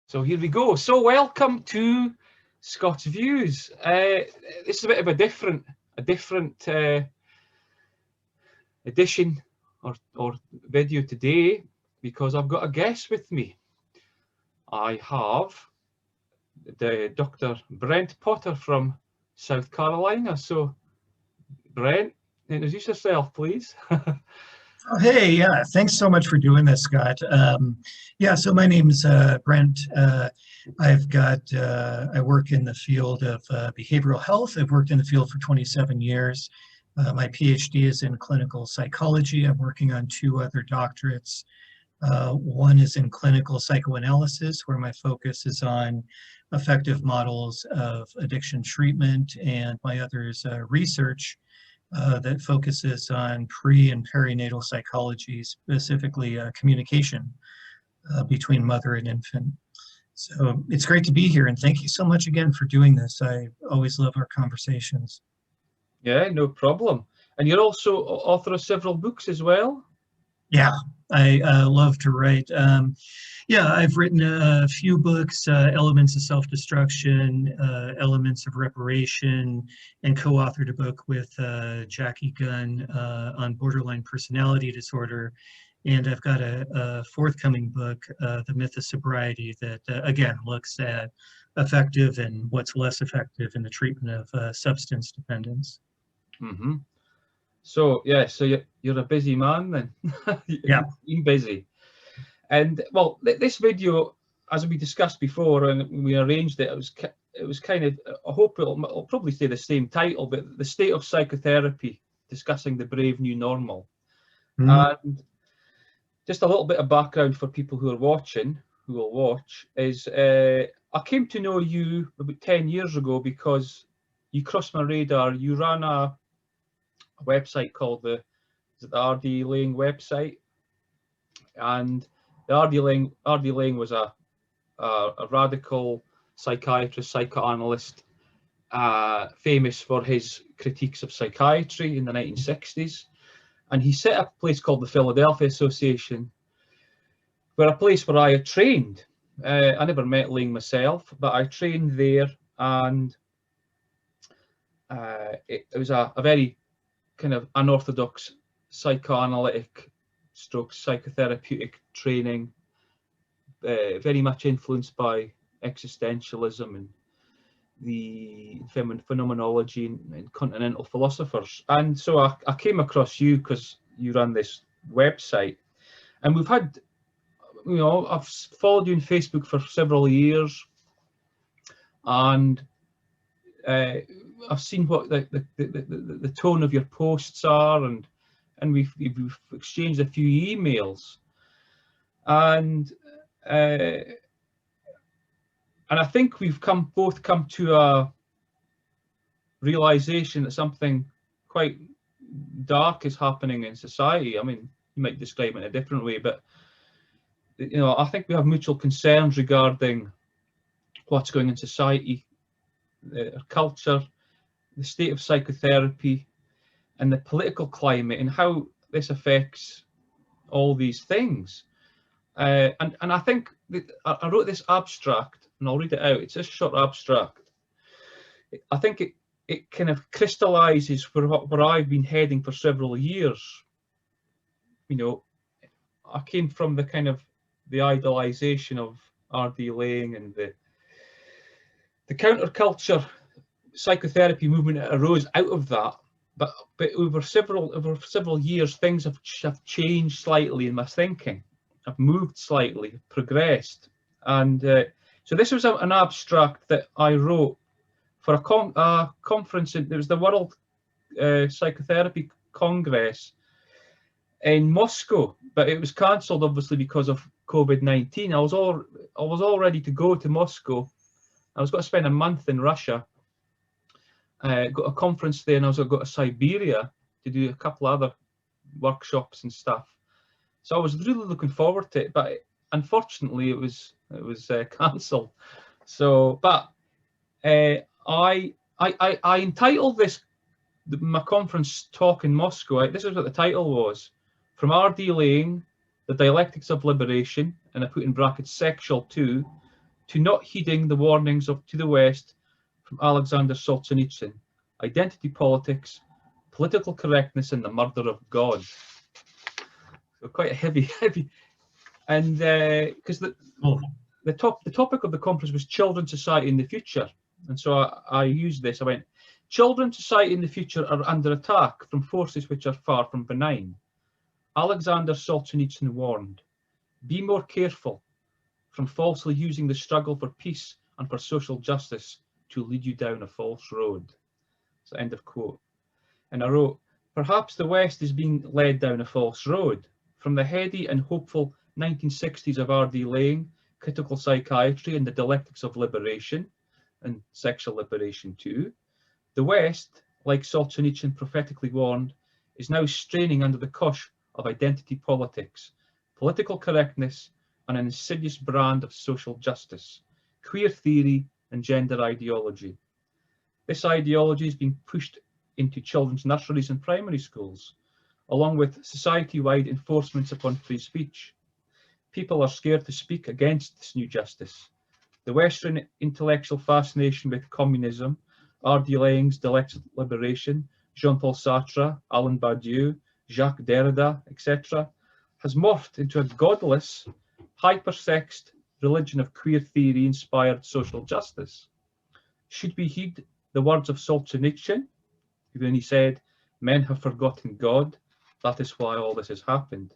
So here we go. So welcome to Scott's Views. This is a bit of a different edition or video today because I've got a guest with me. I have Dr. Brent Potter from South Carolina. So Brent, introduce yourself, please. Oh, hey, yeah, thanks so much for doing this, Scott. Yeah, so my name's Brent. I work in the field of behavioral health. I've worked in the field for 27 years. My PhD is in clinical psychology. I'm working on 2 other doctorates. One is in clinical psychoanalysis, where my focus is on effective models of addiction treatment, and my other is research that focuses on pre and perinatal psychology, specifically communication between mother and infant. So it's great to be here, and thank you so much again for doing this. I always love our conversations. Yeah, no problem. And you're also author of several books as well? Yeah, I love to write. Yeah, I've written a few books, Elements of Self-Destruction, Elements of Reparation, and co-authored a book with Jackie Gunn on borderline personality disorder. And I've got a forthcoming book, The Myth of Sobriety, that again looks at effective and what's less effective in the treatment of substance dependence. Mm-hmm. So yeah, so you're a busy man then. Yeah, you're busy. And well, this video, as we discussed before and we arranged it, it was kind of, I hope it'll probably say the same title, but the state of psychotherapy, discussing the brave new normal. Mm-hmm. And just a little bit of background for people who are watching, who will watch, is I came to know you about 10 years ago because you crossed my radar. You ran a website called the R.D. Laing website, and the R.D. Laing was a radical psychiatrist, psychoanalyst, famous for his critiques of psychiatry in the 1960s. And he set up a place called the Philadelphia Association, a place where I had trained. I never met Laing myself, but I trained there, and it was a very kind of unorthodox psychoanalytic stroke psychotherapeutic training, very much influenced by existentialism and the phenomenology and continental philosophers. And so I came across you because you run this website, and we've had, you know, I've followed you on Facebook for several years, and I've seen what the tone of your posts are, and we've exchanged a few emails, and I think we've both come to a realization that something quite dark is happening in society. I mean, you might describe it in a different way, but you know, I think we have mutual concerns regarding what's going on in society, our culture, the state of psychotherapy, and the political climate, and how this affects all these things. And I think that I wrote this abstract, and I'll read it out. It's a short abstract. I think it kind of crystallizes where I've been heading for several years. You know, I came from the kind of the idolization of R.D. Laing and the counterculture psychotherapy movement that arose out of that. But over several years, things have changed slightly in my thinking. I've moved slightly, progressed, and so this was an abstract that I wrote for a conference. There was the World Psychotherapy Congress in Moscow, but it was cancelled obviously because of COVID-19. I was all ready to go to Moscow. I was going to spend a month in Russia. Got a conference there, and I was going to go to Siberia to do a couple of other workshops and stuff. So I was really looking forward to it, but unfortunately it was cancelled. So, but I entitled my conference talk in Moscow. This is what the title was: From R.D. Laing, The Dialectics of Liberation, and I put in brackets sexual too, to not heeding the warnings to the West from Alexander Solzhenitsyn: identity politics, political correctness, and the murder of God. So quite a heavy. And because the topic of the conference was children, society, in the future, and so I used this. I went, children, society, in the future are under attack from forces which are far from benign. Alexander Solzhenitsyn warned, be more careful from falsely using the struggle for peace and for social justice to lead you down a false road. So end of quote. And I wrote, perhaps the West is being led down a false road. From the heady and hopeful 1960s of R.D. Laing, critical psychiatry and the Dialectics of Liberation, and sexual liberation too, the West, like Solzhenitsyn prophetically warned, is now straining under the cush of identity politics, political correctness, and an insidious brand of social justice, queer theory, and gender ideology. This ideology is being pushed into children's nurseries and primary schools, along with society-wide enforcements upon free speech. People are scared to speak against this new justice. The Western intellectual fascination with communism, R.D. Laing's Dialectics of Liberation, Jean-Paul Sartre, Alain Badiou, Jacques Derrida, etc., has morphed into a godless, hypersexed religion of queer theory-inspired social justice. Should we heed the words of Solzhenitsyn, when he said, men have forgotten God, that is why all this has happened.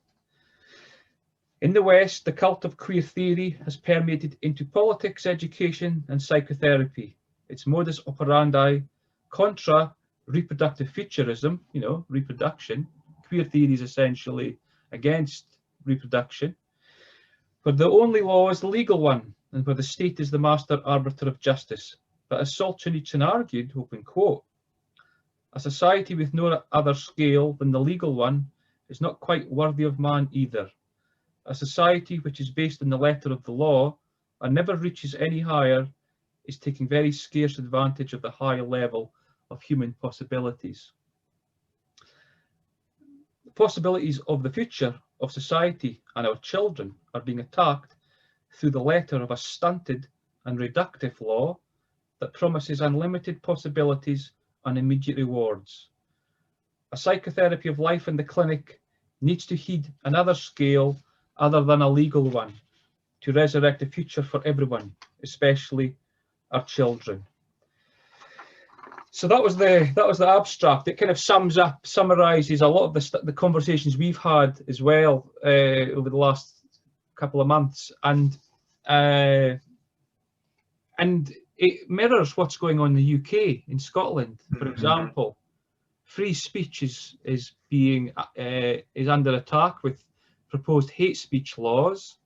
In the West, the cult of queer theory has permeated into politics, education, and psychotherapy. Its modus operandi, contra reproductive futurism, reproduction. Queer theory is essentially against reproduction, where the only law is the legal one, and where the state is the master arbiter of justice. But as Solzhenitsyn argued, open quote, a society with no other scale than the legal one is not quite worthy of man either. A society which is based on the letter of the law and never reaches any higher is taking very scarce advantage of the high level of human possibilities. The possibilities of the future of society and our children are being attacked through the letter of a stunted and reductive law that promises unlimited possibilities and immediate rewards. A psychotherapy of life in the clinic needs to heed another scale other than a legal one to resurrect a future for everyone, especially our children. So that was the abstract. It kind of summarizes a lot of the conversations we've had as well over the last couple of months, and it mirrors what's going on in the UK, in Scotland, for example. Free speech is under attack with proposed hate speech laws,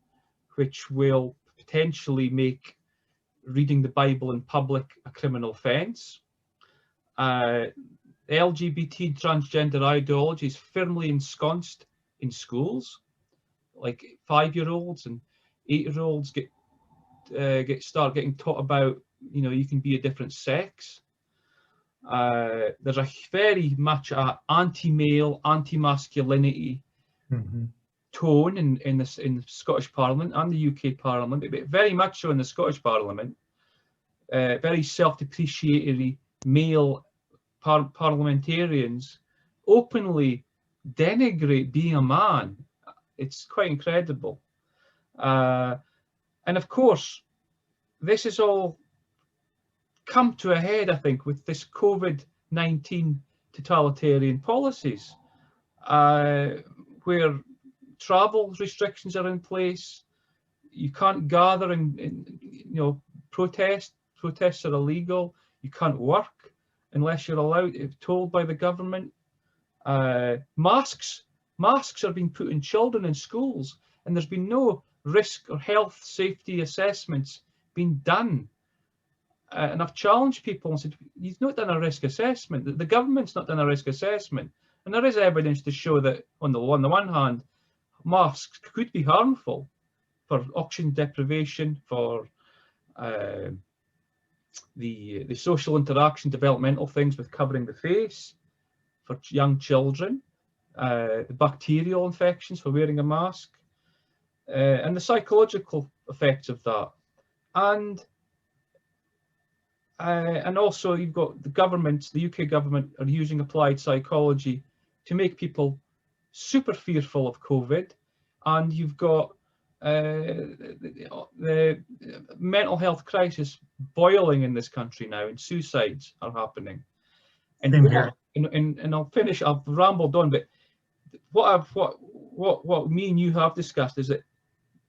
which will potentially make reading the Bible in public a criminal offence. LGBT transgender ideology is firmly ensconced in schools. Like 5-year-olds and 8-year-olds start getting taught about, you can be a different sex. There's a very much anti-male, anti-masculinity tone in the Scottish Parliament and the UK Parliament, but very much so in the Scottish Parliament. Very self-depreciatory male parliamentarians openly denigrate being a man. It's quite incredible. And of course, this has all come to a head, I think, with this COVID-19 totalitarian policies, where travel restrictions are in place. You can't gather and protest. Protests are illegal. You can't work unless you're allowed, if told by the government. Masks are being put in children in schools, and there's been no risk or health safety assessments being done. And I've challenged people and said, you've not done a risk assessment. The government's not done a risk assessment. And there is evidence to show that on the one hand, masks could be harmful for oxygen deprivation, for the social interaction, developmental things with covering the face, for young children, the bacterial infections for wearing a mask, and the psychological effects of that. And also you've got the government, the UK government are using applied psychology to make people super fearful of COVID. And you've got the mental health crisis boiling in this country now, and suicides are happening. And Same here. And I'll finish. I've rambled on, but what me and you have discussed is that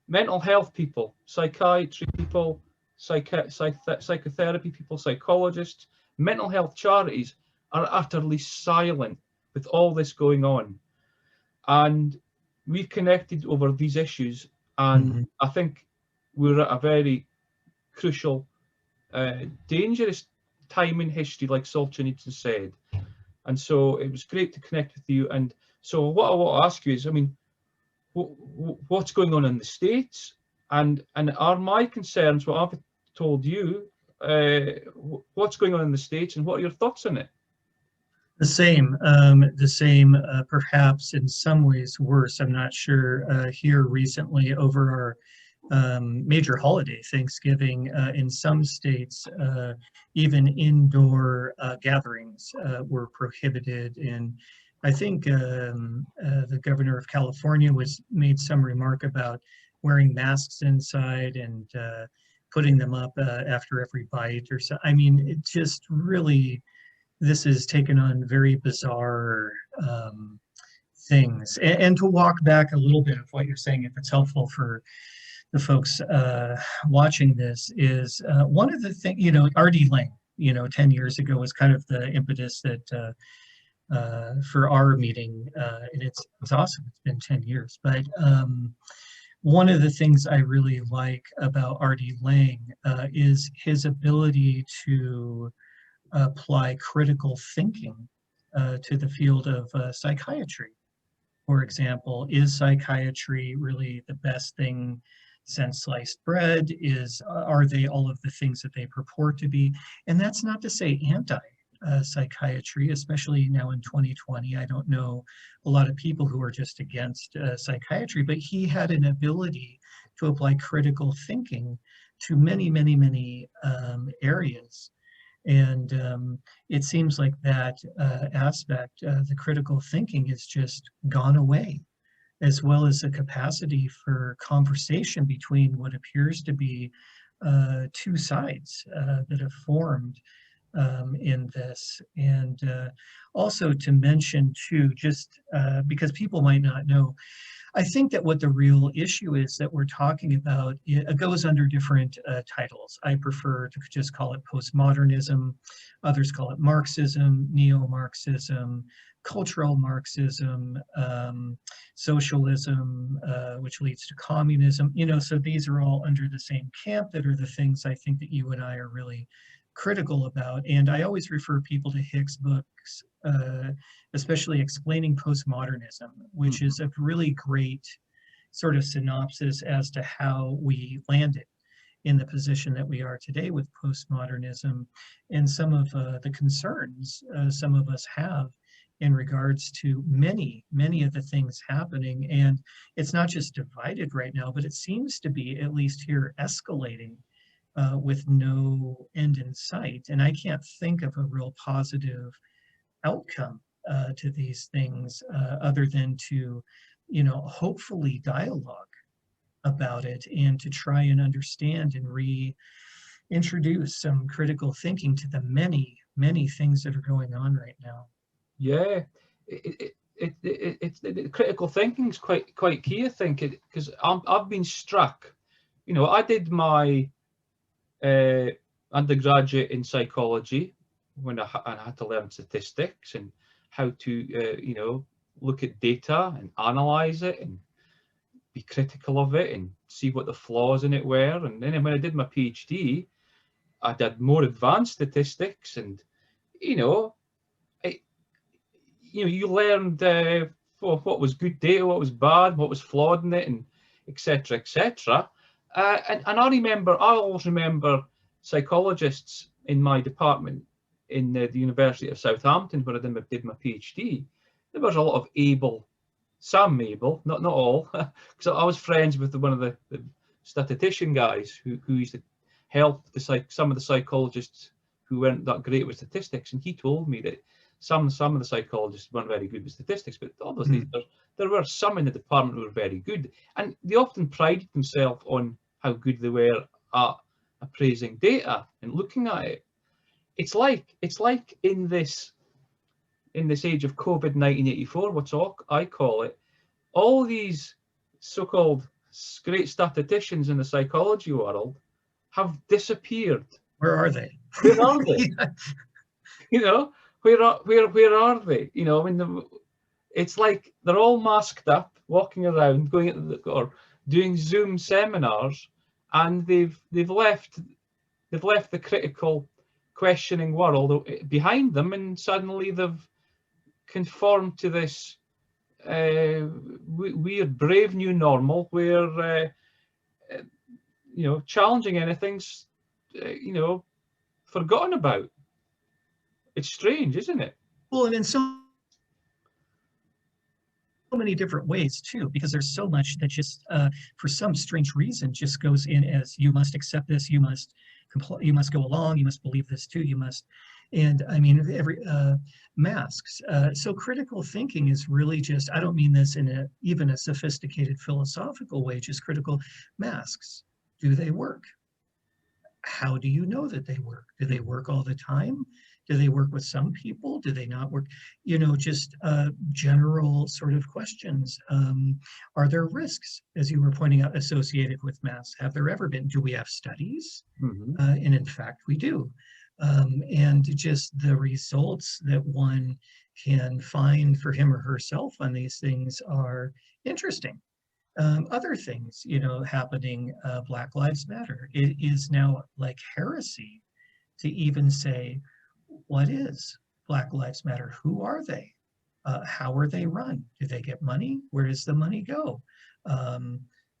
mental health people, psychiatry people, psychotherapy people, psychologists, mental health charities are utterly silent with all this going on. And we've connected over these issues, and I think we're at a very crucial, dangerous time in history, like Solzhenitsyn said. And so it was great to connect with you. And so what I want to ask you is, I mean, what's going on in the States, and are my concerns what I've told you, what's going on in the States, and what are your thoughts on it? The same, perhaps in some ways worse. I'm not sure. Here recently over our major holiday, Thanksgiving, in some states, even indoor gatherings were prohibited. And I think the governor of California made some remark about wearing masks inside and putting them up after every bite or so. I mean, it just really, this has taken on very bizarre things. And to walk back a little bit of what you're saying, if it's helpful for the folks watching this, is one of the things, you know, R.D. Laing, 10 years ago was kind of the impetus that for our meeting, and it's awesome. It's been 10 years. But one of the things I really like about R.D. Laing is his ability to apply critical thinking to the field of psychiatry. For example, is psychiatry really the best thing since sliced bread? Are they all of the things that they purport to be? And that's not to say anti-psychiatry, especially now in 2020. I don't know a lot of people who are just against psychiatry, but he had an ability to apply critical thinking to many, many, many areas. And it seems like that aspect, the critical thinking, has just gone away, as well as the capacity for conversation between what appears to be two sides that have formed in this. And also to mention too, just because people might not know, I think that what the real issue is that we're talking about, it goes under different titles. I prefer to just call it postmodernism. Others call it Marxism, neo-Marxism, cultural Marxism, socialism, which leads to communism. So these are all under the same camp that are the things I think that you and I are really critical about. And I always refer people to Hick's books, especially Explaining Postmodernism, which is a really great sort of synopsis as to how we landed in the position that we are today with postmodernism, and some of the concerns some of us have in regards to many, many of the things happening. And it's not just divided right now, but it seems to be, at least here, escalating with no end in sight. And I can't think of a real positive outcome to these things other than to, hopefully dialogue about it and to try and understand and reintroduce some critical thinking to the many, many things that are going on right now. Yeah, critical thinking is quite key, I think, because I've been struck. I did my undergraduate in psychology when I had to learn statistics and how to look at data and analyze it and be critical of it and see what the flaws in it were. And then when I did my PhD, I did more advanced statistics, and you learned what was good data, what was bad, what was flawed in it, and etc., etc. And I always remember psychologists in my department in the University of Southampton, where I did my PhD. There was a lot of some able, not all, because I was friends with one of the statistician guys who used to help some of the psychologists who weren't that great with statistics, and he told me that some of the psychologists weren't very good with statistics, but obviously there were some in the department who were very good, and they often prided themselves on how good they were at appraising data and looking at it. It's like in this age of COVID 1984, what's I call it, all these so-called great statisticians in the psychology world have disappeared. Where are they? Where are they? You know, where are they? You know, I mean, it's like they're all masked up, walking around, going or doing Zoom seminars, and they've left the critical, questioning world behind them, and suddenly they've conformed to this weird, brave new normal where you know, challenging anything's you know, forgotten about. It's strange, isn't it? Well, and in so many different ways too, because there's so much that just for some strange reason just goes in as you must accept this, you must go along, you must believe this too, you must. And I mean, every masks. So critical thinking is really just, I don't mean this in even a sophisticated philosophical way, just critical masks. Do they work? How do you know that they work? Do they work all the time? Do they work with some people? Do they not work? You know, just general sort of questions. Are there risks, as you were pointing out, associated with masks? Have there ever been? Do we have studies? And in fact, we do. And just the results that one can find for him or herself on these things are interesting. Other things, you know, happening, Black Lives Matter. It is now like heresy to even say, what is Black Lives Matter? Who are they? How are they run? Do they get money? Where does the money go?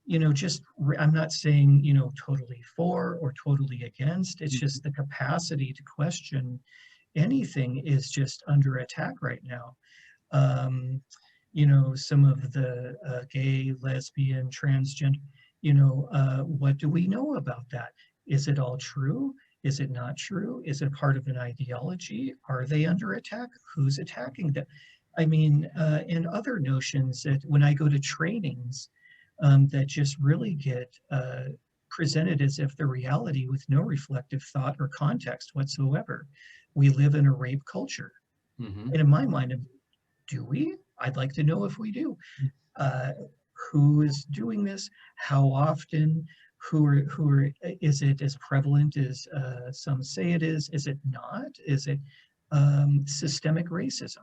You know, just, I'm not saying, you know, totally for or totally against. It's just the capacity to question anything is just under attack right now. You know, some of the gay, lesbian, transgender, you know, what do we know about that? Is it all true? Is it not true? Is it part of an ideology? Are they under attack? Who's attacking them? I mean, and other notions that when I go to trainings that just really get presented as if the reality with no reflective thought or context whatsoever. We live in a rape culture. And in my mind, do we? I'd like to know if we do. Who is doing this? How often? Who are, is it as prevalent as some say it is? Is it not? Is it systemic racism?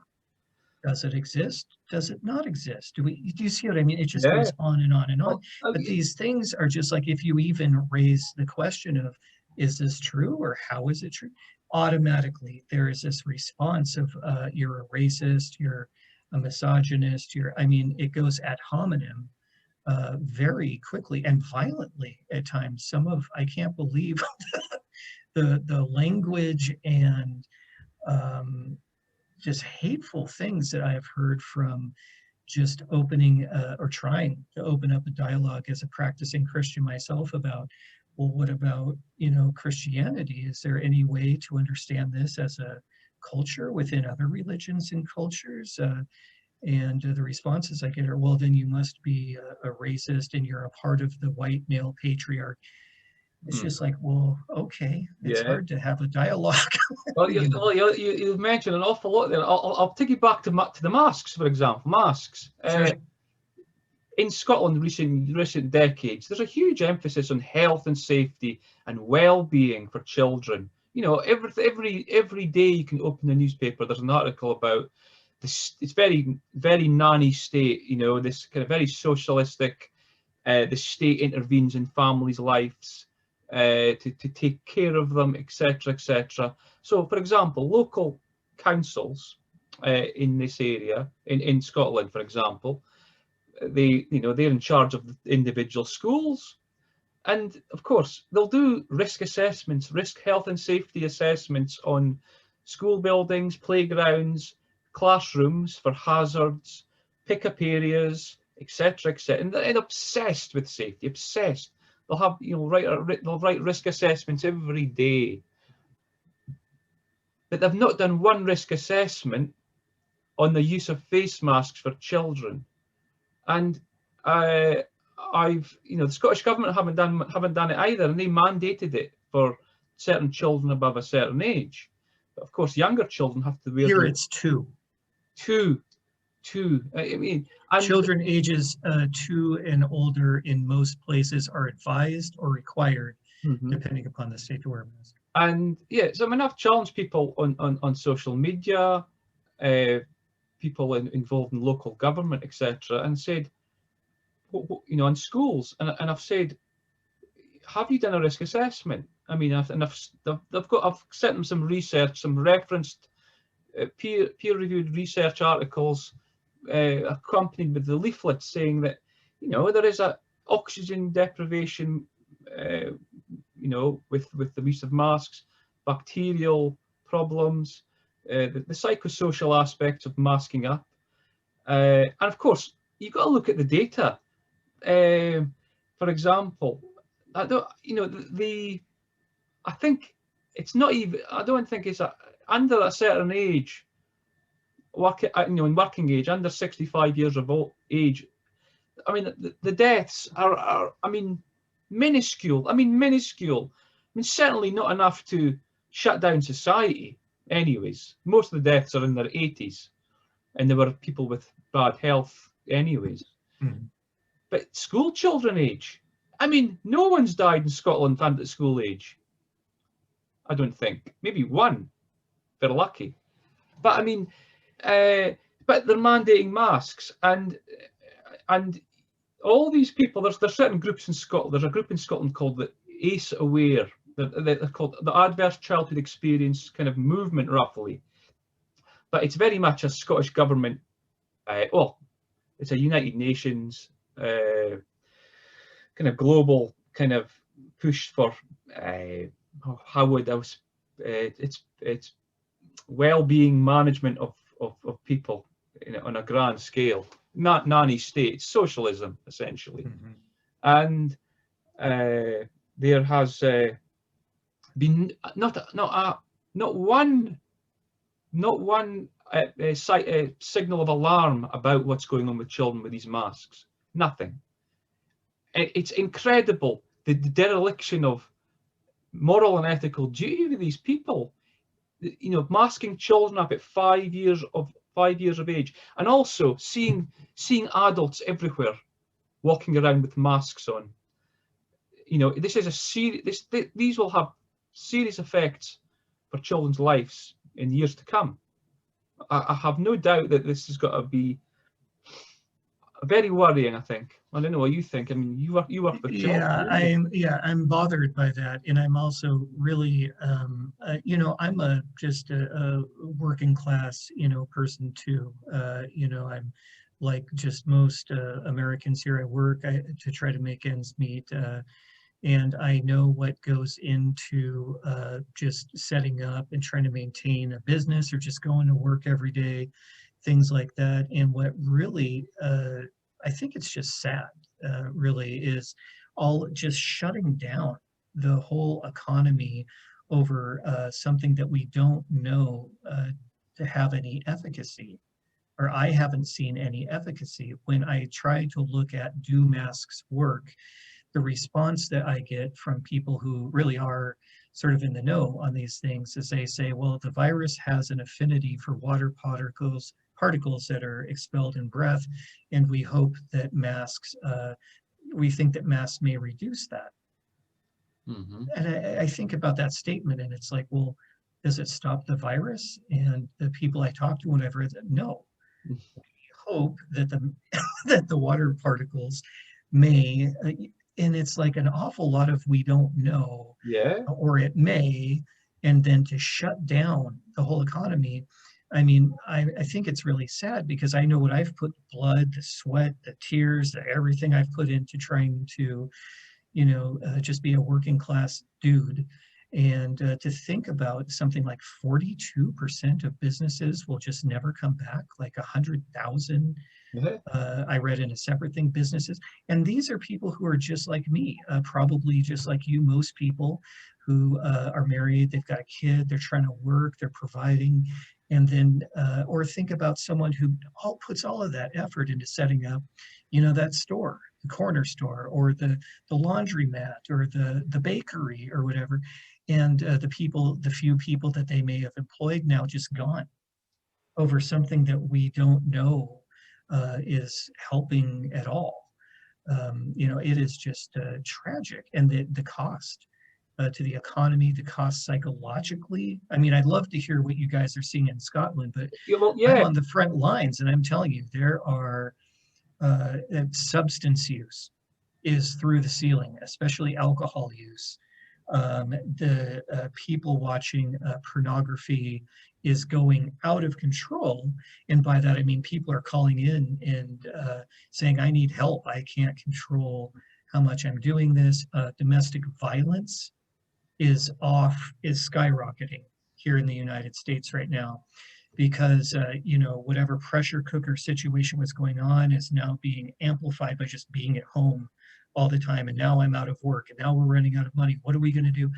Does it exist? Does it not exist? Do you see what I mean? It just goes on and on and on. But these things are just like, if you even raise the question of, is this true or how is it true? Automatically, there is this response of you're a racist, you're a misogynist, I mean, it goes ad hominem very quickly and violently at times. Some of, I can't believe the language and just hateful things that I've heard from just opening or trying to open up a dialogue as a practicing Christian myself about, well, what about, you know, Christianity? Is there any way to understand this as a culture within other religions and cultures? And the responses I get are, well, then you must be a racist and you're a part of the white male patriarch. It's just like, well, okay, it's hard to have a dialogue. Well, you mentioned an awful lot there. I'll take you back to the masks, for example. Masks. Sure. In Scotland, recent decades, there's a huge emphasis on health and safety and well-being for children. You know, every day you can open the newspaper, there's an article about this. It's very, very nanny state. You know, this kind of very socialistic. The state intervenes in families' lives to take care of them, etc., etc. So, for example, local councils in this area, in Scotland, for example, they're in charge of the individual schools, and of course they'll do risk assessments, health and safety assessments on school buildings, playgrounds, classrooms for hazards, pick-up areas, etc., etc. And they're obsessed with safety, obsessed. they'll have, you know, they'll write risk assessments every day, but they've not done one risk assessment on the use of face masks for children. And you know, the Scottish government haven't done it either, and they mandated it for certain children above a certain age. But of course, younger children have to wear. Here it's two. I mean, children ages 2 and older in most places are advised or required, depending upon the state to wear a mask. And yeah, so I mean, I've challenged people on social media, people involved in local government, etc., and said, you know, in schools, and I've said, have you done a risk assessment? I mean, I've sent them some research, some referenced peer-reviewed research articles, accompanied with the leaflets saying that, you know, there is a oxygen deprivation, you know, with the use of masks, bacterial problems, the psychosocial aspects of masking up, and of course you've got to look at the data. For example, I think it's not even. I don't think it's under a certain age, in working age, under 65 years of age. I mean, the deaths are I mean, minuscule. I mean, certainly not enough to shut down society. Anyways, most of the deaths are in their 80s, and there were people with bad health. Anyways. But school children age, I mean, no one's died in Scotland at school age. I don't think. Maybe one, if they're lucky. But I mean, but they're mandating masks, and all these people. There's certain groups in Scotland. There's a group in Scotland called the ACE Aware. They're called the Adverse Childhood Experience kind of movement, roughly. But it's very much a Scottish government. Well, it's a United Nations kind of global kind of push for how would I was it's well-being management of people on a grand scale, not nanny states, socialism essentially. And there has been not one signal of alarm about what's going on with children with these masks. Nothing. It's incredible, the dereliction of moral and ethical duty of these people. You know, masking children up at 5 years of age, and also seeing adults everywhere walking around with masks on. You know, this is a serious. These will have serious effects for children's lives in years to come. I have no doubt that this has got to be very worrying. I think. I don't know what you think. I mean, you work with children. I'm bothered by that, and I'm also really, you know, I'm just a working class, you know, person too. You know, I'm like just most Americans here. I work to try to make ends meet. And I know what goes into just setting up and trying to maintain a business, or just going to work every day, things like that. And what really, I think it's just sad, really, is all just shutting down the whole economy over something that we don't know to have any efficacy, or I haven't seen any efficacy. When I try to look at do masks work, the response that I get from people who really are sort of in the know on these things is they say, well, the virus has an affinity for water particles that are expelled in breath, and we hope that masks, we think that masks may reduce that. And I think about that statement, and it's like, well, does it stop the virus? And the people I talk to, whenever, no. We hope that the water particles may, and it's like an awful lot of we don't know, or it may, and then to shut down the whole economy. I mean, I think it's really sad, because I know what I've put, blood, the sweat, the tears, everything I've put into trying to, you know, just be a working class dude. And to think about something like 42% of businesses will just never come back, like 100,000. I read in a separate thing, businesses. And these are people who are just like me, probably just like you, most people who are married, they've got a kid, they're trying to work, they're providing. And then, or think about someone who puts all of that effort into setting up, you know, that store, the corner store, or the laundromat, or the bakery, or whatever. And the few people that they may have employed now just gone over something that we don't know is helping at all. You know, it is just tragic. And the cost to the economy, the cost psychologically. I mean, I'd love to hear what you guys are seeing in Scotland, but I'm on the front lines and I'm telling you, there are substance use is through the ceiling, especially alcohol use. The people watching pornography is going out of control. And by that, I mean, people are calling in and saying, I need help. I can't control how much I'm doing this. Domestic violence is skyrocketing here in the United States right now, because, you know, whatever pressure cooker situation was going on is now being amplified by just being at home all the time. And now I'm out of work and now we're running out of money. What are we going to do?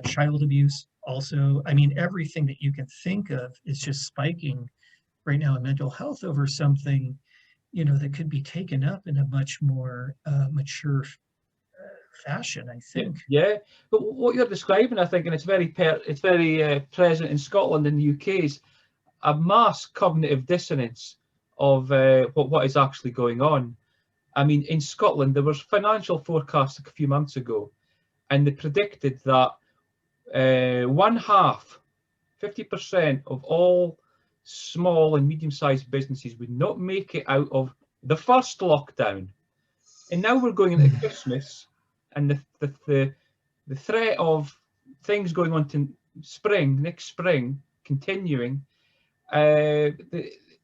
Child abuse also. I mean, everything that you can think of is just spiking right now in mental health over something, you know, that could be taken up in a much more mature fashion, I think. Yeah, but what you're describing, I think, and it's very present in Scotland and the UK, is a mass cognitive dissonance of what is actually going on. I mean, in Scotland, there was financial forecasts a few months ago, and they predicted that 50% of all small and medium-sized businesses would not make it out of the first lockdown. And now we're going into Christmas, and the threat of things going on to next spring, continuing,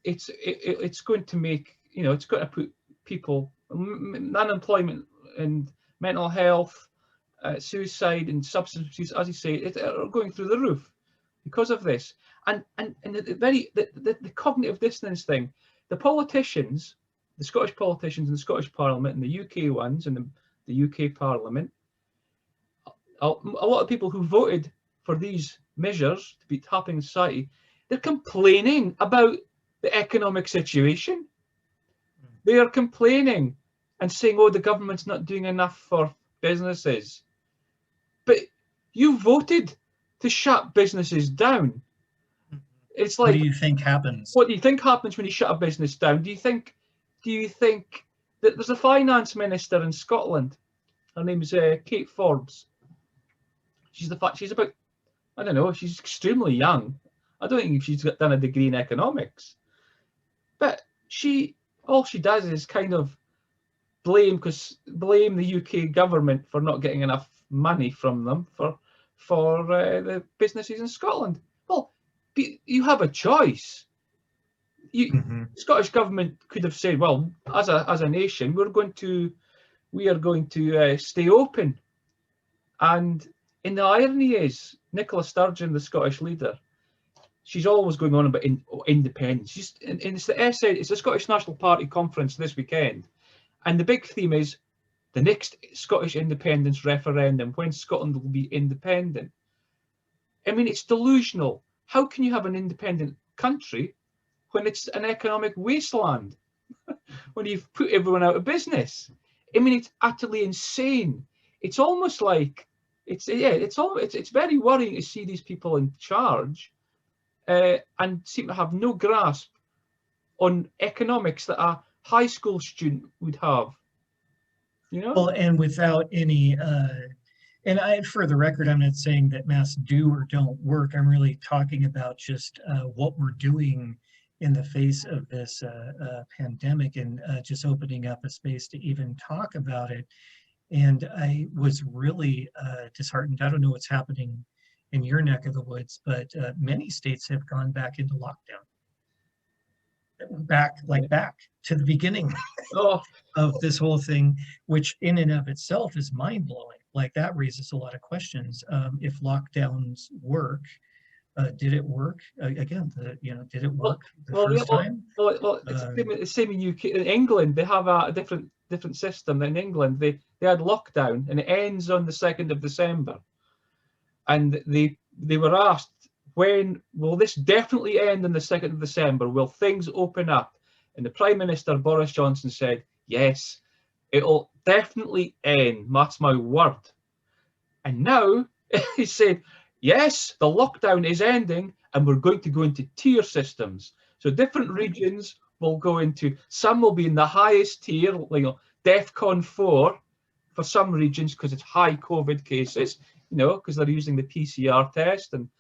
it's going to make, you know, it's going to put people, unemployment and mental health, suicide and substance use, as you say, are going through the roof because of this. And the cognitive dissonance thing, the politicians, the Scottish politicians in the Scottish Parliament and the UK ones in the UK Parliament, a lot of people who voted for these measures to be helping society, they're complaining about the economic situation. They are complaining and saying, oh, the government's not doing enough for businesses. But you voted to shut businesses down. It's like, what do you think happens? What do you think happens when you shut a business down? Do you think that there's a finance minister in Scotland? Her name's Kate Forbes. She's about, I don't know, she's extremely young. I don't think she's done a degree in economics. But all she does is kind of blame the UK government for not getting enough money from them for the businesses in Scotland. Well, you have a choice. The Scottish government could have said, well, as a nation, we are going to stay open. And the irony is, Nicola Sturgeon, the Scottish leader, she's always going on about independence. It's the Scottish National Party conference this weekend, and the big theme is the next Scottish independence referendum, when Scotland will be independent. I mean, it's delusional. How can you have an independent country when it's an economic wasteland? When you've put everyone out of business? I mean, it's utterly insane. It's almost like it's very worrying to see these people in charge and seem to have no grasp on economics that a high school student would have. You know? Well, and without any, and for the record, I'm not saying that masks do or don't work. I'm really talking about just what we're doing in the face of this pandemic, and just opening up a space to even talk about it. And I was really disheartened. I don't know what's happening in your neck of the woods, but many states have gone back into lockdown. Back to the beginning of this whole thing, which in and of itself is mind-blowing. like that raises a lot of questions. If lockdowns work, did it work? Again, did it work the first time? It's the same in UK. In England, they have a different system. In England, they had lockdown, and it ends on the 2nd of December. And they were asked, when will this definitely end on the 2nd of December? Will things open up? And the Prime Minister, Boris Johnson, said, yes, it'll definitely end. That's my word. And now he said, yes, the lockdown is ending, and we're going to go into tier systems. So different regions will go into, some will be in the highest tier, DEFCON 4 for some regions because it's high COVID cases, because they're using the PCR test and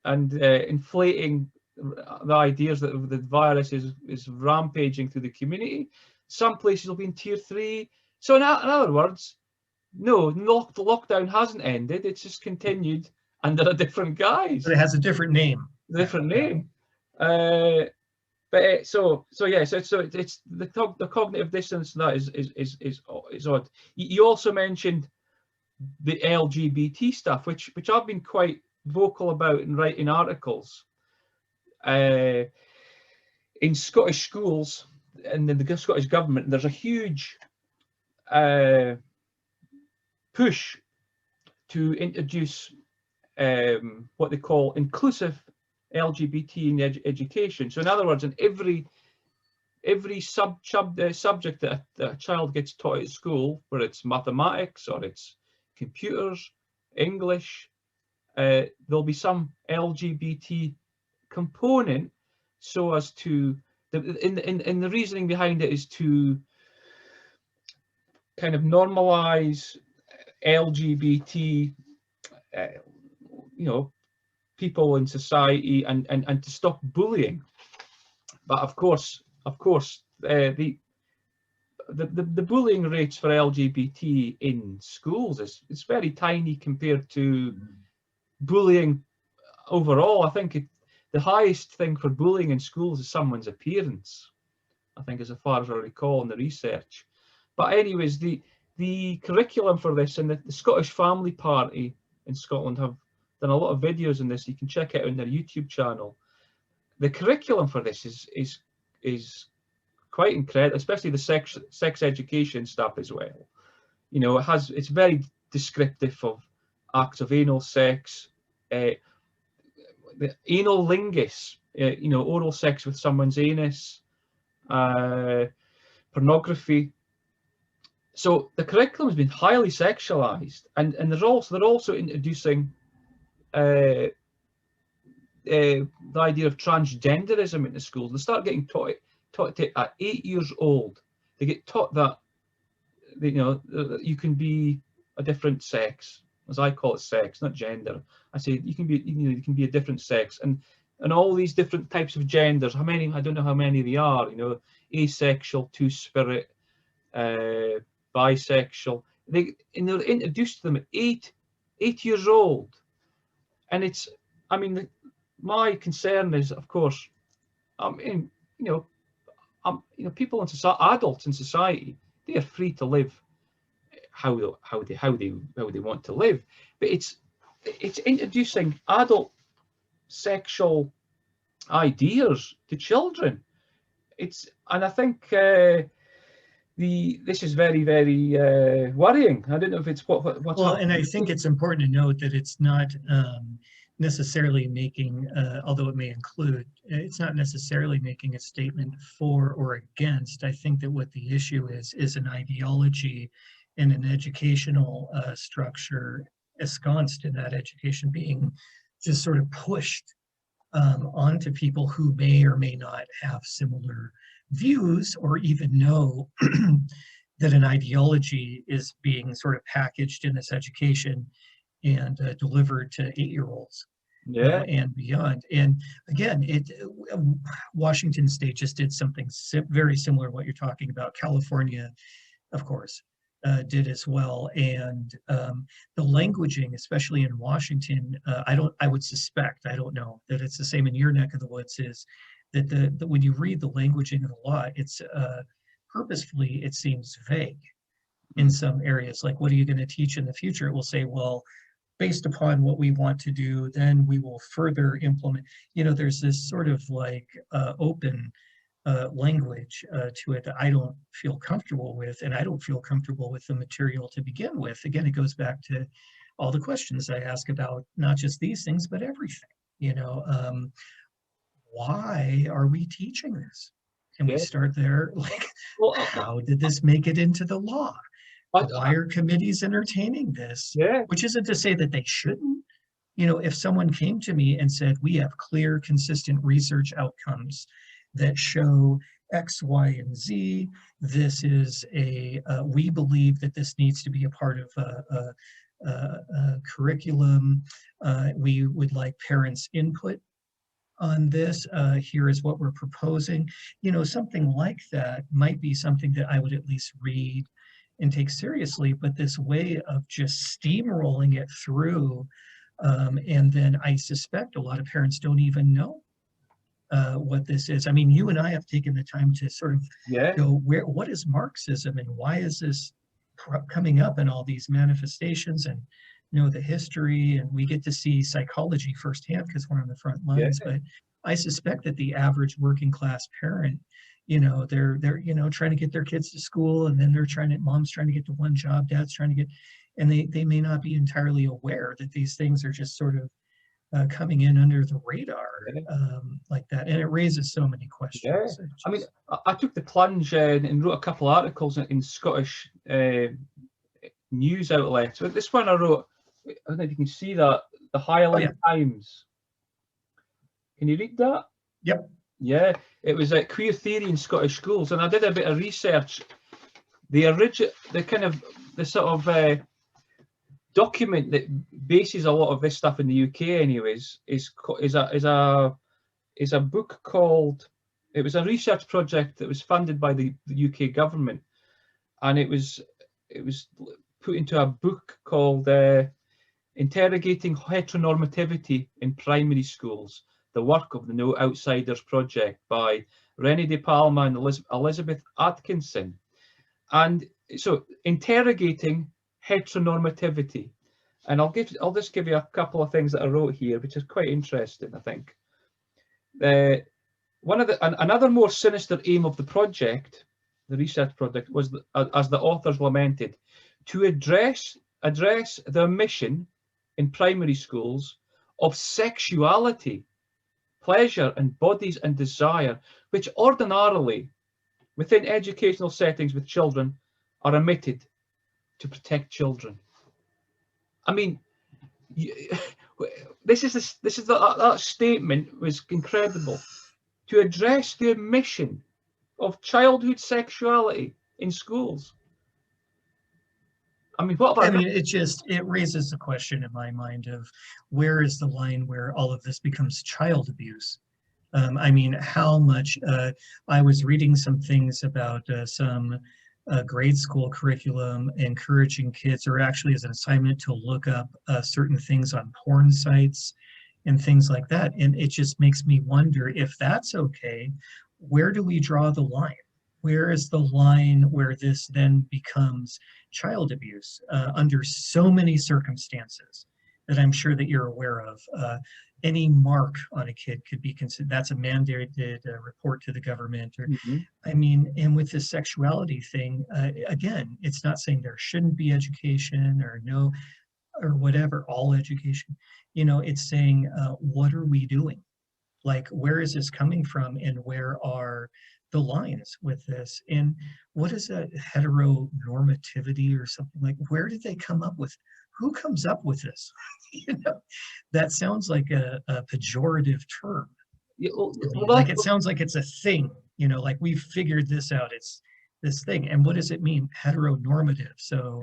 inflating the ideas that the virus is rampaging through the community. Some places will be in tier 3. So in other words, no, the lockdown hasn't ended. It's just continued under a different guise. But it has a different name. Different name. So it's the cognitive dissonance that is odd. You also mentioned the LGBT stuff, which I've been quite vocal about in writing articles. In Scottish schools and in the Scottish government, there's a huge push to introduce what they call inclusive LGBT in education. So in other words, in every subject that a child gets taught at school, whether it's mathematics or it's computers, English, there'll be some LGBT component, so as to the reasoning behind it is to kind of normalize LGBT people in society and to stop bullying. But of course the bullying rates for LGBT in schools is very tiny compared to bullying overall. I think the highest thing for bullying in schools is someone's appearance, I think, as far as I recall in the research. But anyways, the curriculum for this, and the Scottish Family Party in Scotland have done a lot of videos on this. You can check it out on their YouTube channel. The curriculum for this is quite incredible, especially the sex education stuff as well. It's very descriptive of acts of anal sex, the anal lingus, oral sex with someone's anus, pornography. So the curriculum has been highly sexualized, and they're also introducing the idea of transgenderism into schools. They start getting taught at 8 years old. They get taught that you can be a different sex, as I call it, sex, not gender. I say you can be a different sex, and all these different types of genders. How many? I don't know how many they are. Asexual, two-spirit, bisexual. They're introduced to them at 8 years old, and it's. I mean, my concern is, of course, people in society, adults in society, they are free to live how they want to live, but it's introducing adult sexual ideas to children. And I think this is very, very worrying. I don't know if it's what's well, happening. And I think it's important to note that it's not necessarily making, although it may include, it's not necessarily making a statement for or against. I think that what the issue is an ideology and an educational structure ensconced in that education being just sort of pushed onto people who may or may not have similar views, or even know that an ideology is being sort of packaged in this education and delivered to 8-year-olds and beyond. And again, Washington State just did something very similar to what you're talking about. California, of course, did as well. And the languaging, especially in Washington, I would suspect, I don't know, that it's the same in your neck of the woods, is that when you read the languaging of the law, it's purposefully, it seems vague. in some areas. Like, what are you going to teach in the future? It will say, well, based upon what we want to do, then we will further implement. You know, there's this sort of like open language to it that I don't feel comfortable with, and I don't feel comfortable with the material to begin with. Again, it goes back to all the questions I ask about not just these things, but everything. You know, why are we teaching this? Can we start there? Like, Well, how did this make it into the law? Why are committees entertaining this? yeah. Which isn't to say that they shouldn't. You know, if someone came to me and said, we have clear, consistent research outcomes that show X, Y, and Z, this is we believe that this needs to be a part of a curriculum. We would like parents' input on this. Here is what we're proposing. You know, something like that might be something that I would at least read and take seriously, but this way of just steamrolling it through, and then I suspect a lot of parents don't even know what this is. I mean, you and I have taken the time to sort of go, what is Marxism and why is this coming up in all these manifestations, and know the history, and we get to see psychology firsthand because we're on the front lines. But I suspect that the average working class parent, you know, they're you know, trying to get their kids to school, and then mom's trying to get to one job, dad's trying to get, and they may not be entirely aware that these things are just sort of coming in under the radar like that, and it raises so many questions. I mean, I took the plunge and wrote a couple of articles in Scottish news outlets. But this one I wrote, I don't know if you can see that, the Highland Times. Can you read that? Yep. Yeah, it was a queer theory in Scottish schools, and I did a bit of research. The sort of document that bases a lot of this stuff in the UK, anyways, is a book called. It was a research project that was funded by the UK government, and it was put into a book called Interrogating Heteronormativity in Primary Schools, the work of the No Outsiders Project by Rennie De Palma and Elizabeth Atkinson. And so, interrogating heteronormativity. And I'll just give you a couple of things that I wrote here, which is quite interesting, I think. Another more sinister aim of the project, the research project, was, as the authors lamented, to address the omission in primary schools of sexuality, pleasure, and bodies and desire, which ordinarily, within educational settings with children, are omitted to protect children. I mean, that statement was incredible. To address the omission of childhood sexuality in schools. I mean, what about? I mean, it raises the question in my mind of where is the line where all of this becomes child abuse? I mean, how much? I was reading some things about some grade school curriculum encouraging kids, or actually as an assignment, to look up certain things on porn sites and things like that. And it just makes me wonder, if that's okay, where do we draw the line? Where is the line where this then becomes child abuse under so many circumstances that I'm sure that you're aware of? Any mark on a kid could be considered, that's a mandated report to the government. Or, I mean, and with this sexuality thing, again, it's not saying there shouldn't be education or no, or whatever, all education. You know, it's saying, what are we doing? Like, where is this coming from, and where are the lines with this? And what is a heteronormativity or something? Like, where did they come up with? Who comes up with this? You know, that sounds like a pejorative term. Like, it sounds like it's a thing. You know, like, we've figured this out. It's this thing. And what does it mean? Heteronormative. So,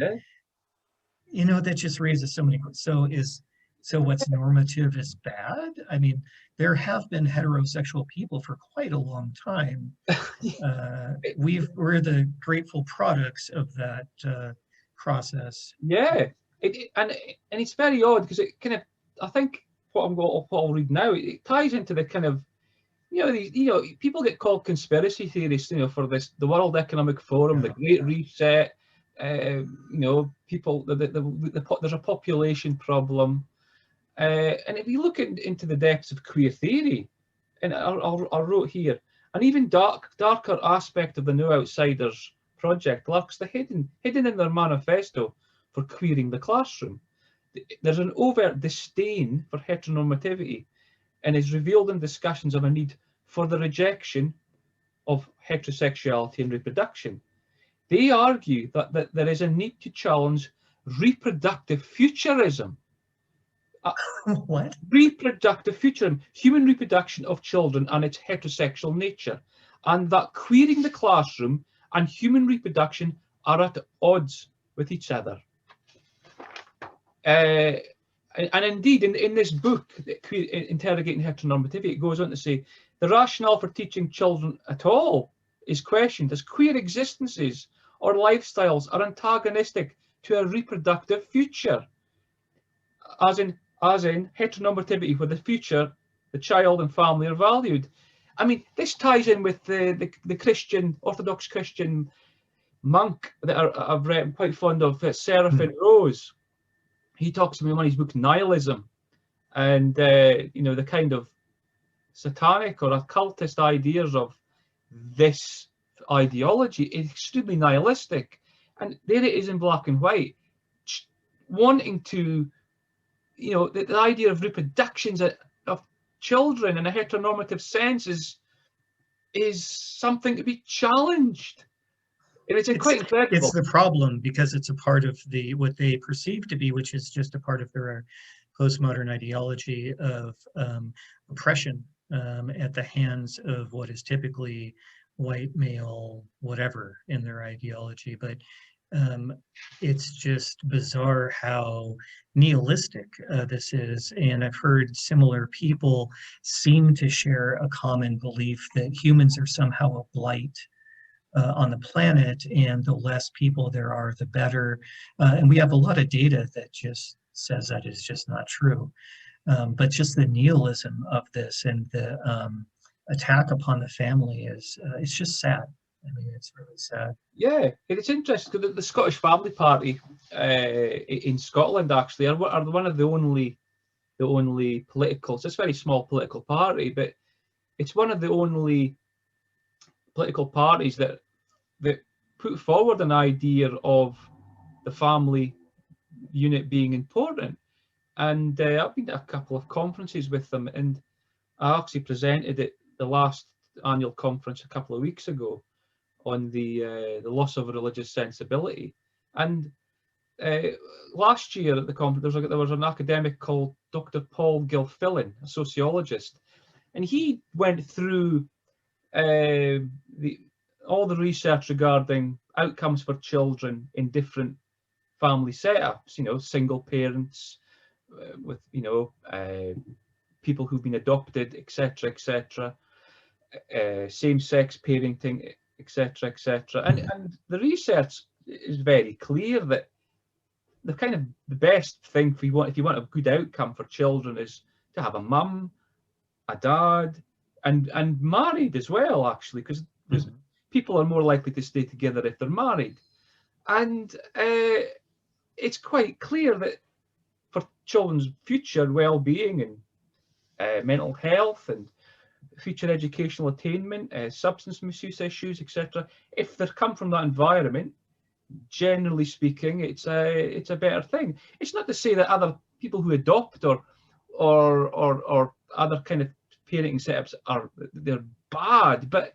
you know, that just raises so many questions. So what's normative is bad? I mean, there have been heterosexual people for quite a long time. We're the grateful products of that process. Yeah, and it's very odd, because it kind of, I think what I'll read now, it ties into the kind of, people get called conspiracy theorists, for this, the World Economic Forum, the Great Reset, you know, people, there's a population problem. And if you look into the depths of queer theory, and I wrote here, an even darker aspect of the No Outsiders project lurks the hidden in their manifesto for queering the classroom. There's an overt disdain for heteronormativity, and is revealed in discussions of a need for the rejection of heterosexuality and reproduction. They argue that there is a need to challenge reproductive futurism. What? Reproductive futurism, human reproduction of children and its heterosexual nature, and that queering the classroom and human reproduction are at odds with each other. And indeed, in this book, Interrogating Heteronormativity, it goes on to say, the rationale for teaching children at all is questioned as queer existences or lifestyles are antagonistic to a reproductive future, as in heteronormativity, where the future, the child and family are valued. I mean, this ties in with the Christian, Orthodox Christian monk that I've read, I'm quite fond of, Seraphin Rose. He talks about in one of his books, Nihilism, and you know, the kind of satanic or occultist ideas of this ideology is extremely nihilistic. And there it is in black and white, wanting to, you know, the idea of reproductions of children in a heteronormative sense is something to be challenged. And it's quite incredible. It's the problem because it's a part of what they perceive to be, which is just a part of their postmodern ideology of oppression at the hands of what is typically white male whatever in their ideology. But it's just bizarre how nihilistic this is. And I've heard similar people seem to share a common belief that humans are somehow a blight on the planet, and the less people there are, the better. And we have a lot of data that just says that is just not true. But just the nihilism of this and the attack upon the family it's just sad. I mean, it's really sad. Yeah, it's interesting because the Scottish Family Party in Scotland actually are one of the only political. It's a very small political party, but it's one of the only political parties that put forward an idea of the family unit being important. And I've been to a couple of conferences with them, and I actually presented at the last annual conference a couple of weeks ago on the loss of religious sensibility. And last year at the conference, there was an academic called Dr. Paul Gilfillan, a sociologist, and he went through all the research regarding outcomes for children in different family setups, you know, single parents with, you know, people who've been adopted, etc., etc., same-sex parenting, etc., etc. And the research is very clear that the best thing if you want a good outcome for children is to have a mum, a dad, and married as well, actually, because people are more likely to stay together if they're married. And it's quite clear that for children's future well-being and mental health and future educational attainment, substance misuse issues, etc., if they come from that environment, generally speaking, it's a better thing. It's not to say that other people who adopt or other kind of parenting setups they're bad, but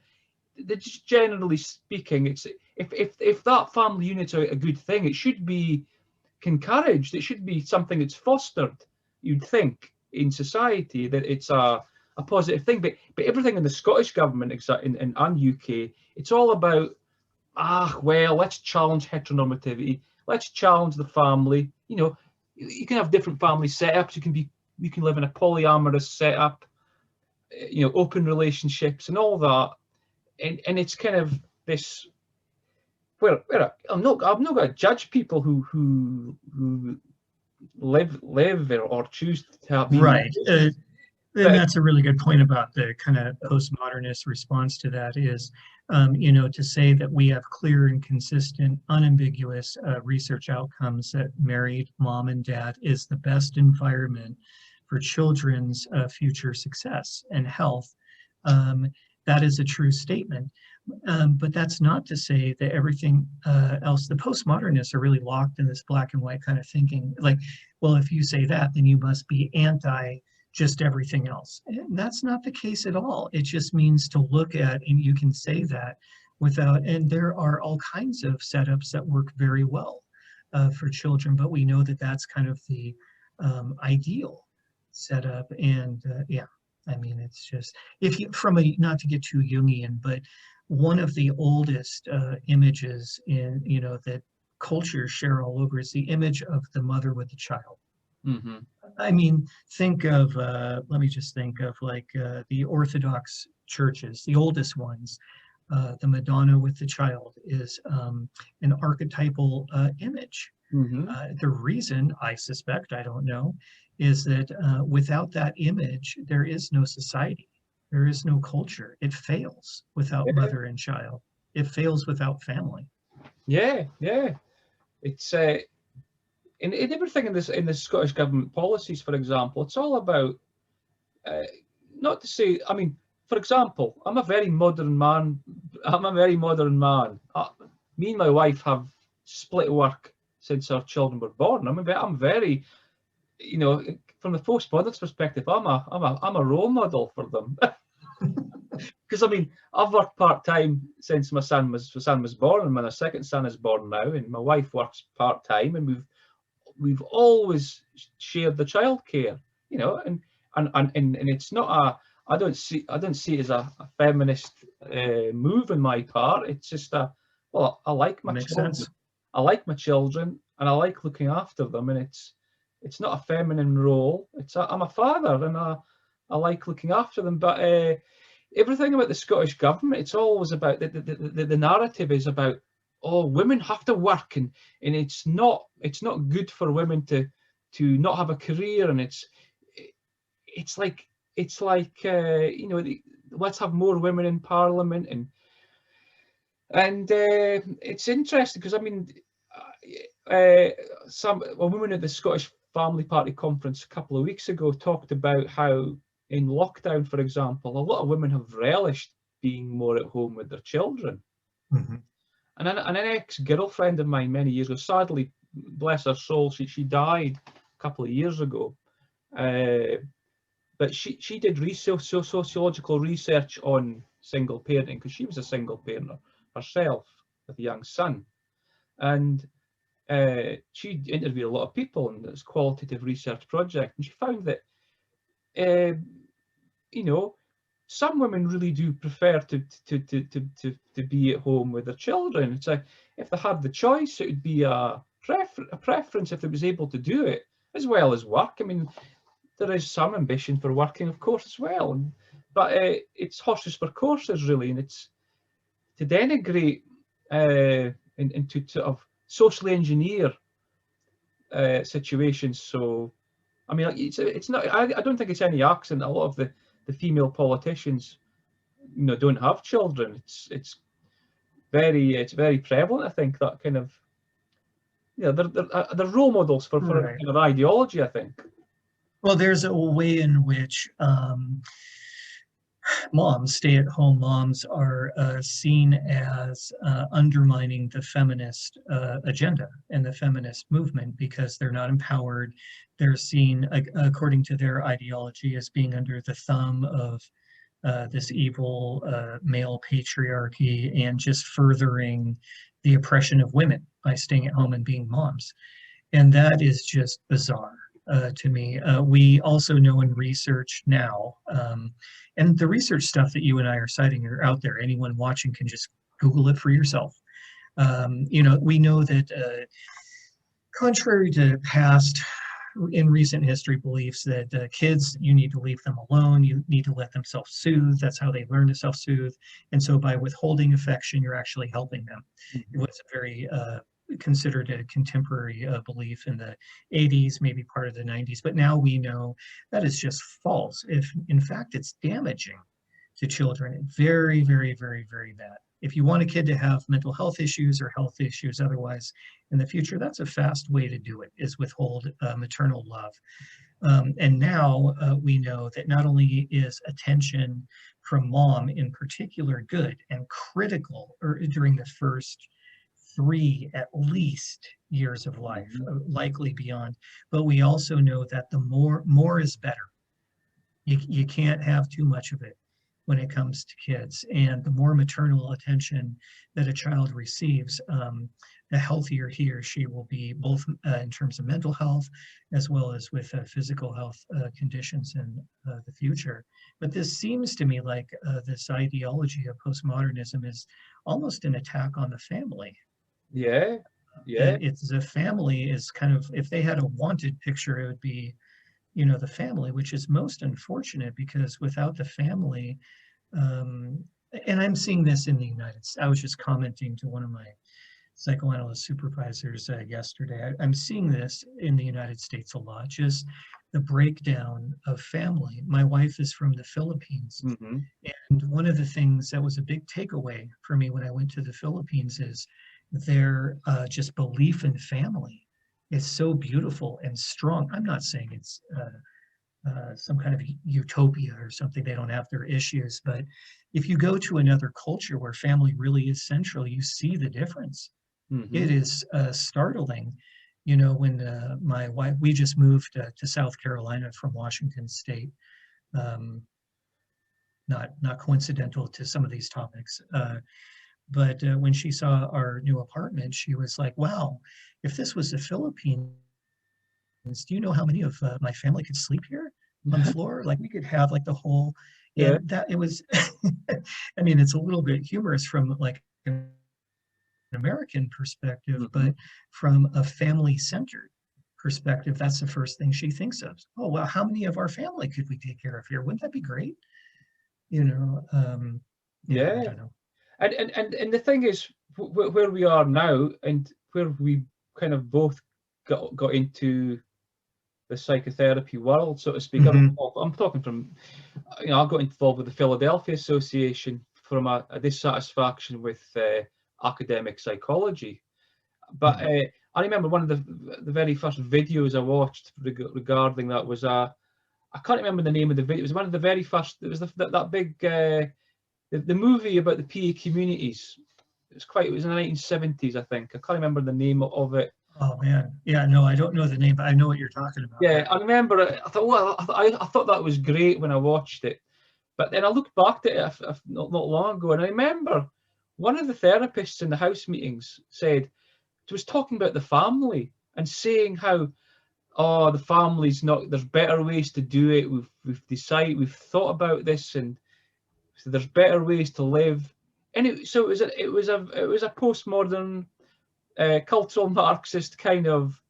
just generally speaking, it's if that family unit's a good thing, it should be encouraged. It should be something that's fostered, you'd think, in society, that it's a positive thing. But everything in the Scottish government and UK, it's all about, well, let's challenge heteronormativity, let's challenge the family. You know, you can have different family setups. You can live in a polyamorous setup, you know, open relationships and all that. And it's kind of this. Well, I'm not going to judge people who live or choose to have. Right. And that's a really good point about the kind of postmodernist response to that is, you know, to say that we have clear and consistent, unambiguous research outcomes that married mom and dad is the best environment for children's future success and health. That is a true statement. But that's not to say that everything else, the postmodernists are really locked in this black and white kind of thinking. Like, well, if you say that, then you must be anti just everything else. And that's not the case at all. It just means to look at, and you can say that without, and there are all kinds of setups that work very well for children, but we know that that's kind of the ideal setup. And yeah, I mean, it's just, if you, from a, not to get too Jungian, but one of the oldest images in, you know, that cultures share all over is the image of the mother with the child. Mm-hmm. I mean, think of, let me just think of like the Orthodox churches, the oldest ones. The Madonna with the child is an archetypal image. Mm-hmm. The reason, I suspect, I don't know, is that without that image, there is no society. There is no culture. It fails without mother and child. It fails without family. Yeah, yeah. It's in everything in the Scottish government policies, for example, it's all about not to say. I mean, for example, I'm a very modern man. Me and my wife have split work since our children were born. I'm very, you know, from the postmodernist perspective, I'm a role model for them. Because I mean, I've worked part-time since my son was born, and my second son is born now, and my wife works part-time, and we've always shared the childcare, you know, and it's not a, I don't see it as a feminist move on my part. It's just a, well, I like my children. I like my children, and I like looking after them, and it's not a feminine role. I'm a father, and I like looking after them. But everything about the Scottish government, it's always about the narrative is about, oh, women have to work, and it's not good for women to not have a career, and it's like you know, let's have more women in Parliament, and it's interesting because I mean, a woman at the Scottish Family Party conference a couple of weeks ago talked about how in lockdown, for example, a lot of women have relished being more at home with their children. Mm-hmm. And an ex-girlfriend of mine many years ago, sadly, bless her soul, she died a couple of years ago. But she did sociological research on single parenting because she was a single parent herself with a young son. And she interviewed a lot of people in this qualitative research project, and she found that you know, some women really do prefer to be at home with their children. It's like, if they had the choice, it would be a preference if they was able to do it as well as work. I mean, there is some ambition for working, of course, as well, but it's horses for courses, really, and it's to denigrate and to sort of socially engineer situations. So, I mean, it's not. I don't think it's any accident. A lot of the female politicians, you know, don't have children. It's very prevalent. I think that kind of, yeah, they're role models for right. kind of ideology, I think. Well, there's a way in which moms, stay-at-home moms, are seen as undermining the feminist agenda and the feminist movement because they're not empowered. They're seen, according to their ideology, as being under the thumb of this evil male patriarchy and just furthering the oppression of women by staying at home and being moms. And that is just bizarre. To me. We also know in research now, and the research stuff that you and I are citing are out there. Anyone watching can just Google it for yourself. You know, we know that contrary to past, in recent history, beliefs that kids, you need to leave them alone, you need to let them self-soothe. That's how they learn to self-soothe. And so by withholding affection, you're actually helping them. It was a very considered a contemporary belief in the 80s, maybe part of the 90s, but now we know that is just false. If in fact it's damaging to children, very, very, very, very bad. If you want a kid to have mental health issues or health issues otherwise in the future, that's a fast way to do it, is withhold maternal love. And now we know that not only is attention from mom in particular good and critical during the first 3 at least years of life, likely beyond, but we also know that the more is better. You can't have too much of it when it comes to kids, and the more maternal attention that a child receives, the healthier he or she will be, both in terms of mental health as well as with physical health conditions in the future. But this seems to me like this ideology of postmodernism is almost an attack on the family. Yeah, yeah. It's the family is kind of, if they had a wanted picture, it would be, you know, the family, which is most unfortunate, because without the family, and I'm seeing this in the United States. I was just commenting to one of my psychoanalyst supervisors yesterday. I'm seeing this in the United States a lot, just the breakdown of family. My wife is from the Philippines. Mm-hmm. And one of the things that was a big takeaway for me when I went to the Philippines is their just belief in family is so beautiful and strong. I'm not saying it's some kind of utopia or something. They don't have their issues, but if you go to another culture where family really is central, you see the difference. Mm-hmm. It is startling. You know, when my wife, we just moved to South Carolina from Washington State. Not coincidental to some of these topics. But when she saw our new apartment, she was like, wow, if this was the Philippines, do you know how many of my family could sleep here on the floor? Like, we could have like the whole, and that it was, I mean, it's a little bit humorous from like an American perspective, but from a family-centered perspective, that's the first thing she thinks of. Oh, well, how many of our family could we take care of here? Wouldn't that be great? You know, I don't know. And the thing is, where we are now, and where we kind of both got into the psychotherapy world, so to speak. Mm-hmm. I'm talking from, you know, I got involved with the Philadelphia Association from a dissatisfaction with academic psychology. But I remember one of the very first videos I watched regarding that was I can't remember the name of the video. It was one of the very first. It was that big the movie about the PA communities. It was in the 1970s, I think. I can't remember the name of it. Oh man, yeah, no, I don't know the name, but I know what you're talking about. Yeah, I remember it. I thought, well, I thought that was great when I watched it, but then I looked back at it not long ago, and I remember one of the therapists in the house meetings was talking about the family and saying how, oh, the family's not. There's better ways to do it. We've thought about this, and so there's better ways to live. And it was a postmodern, cultural Marxist kind of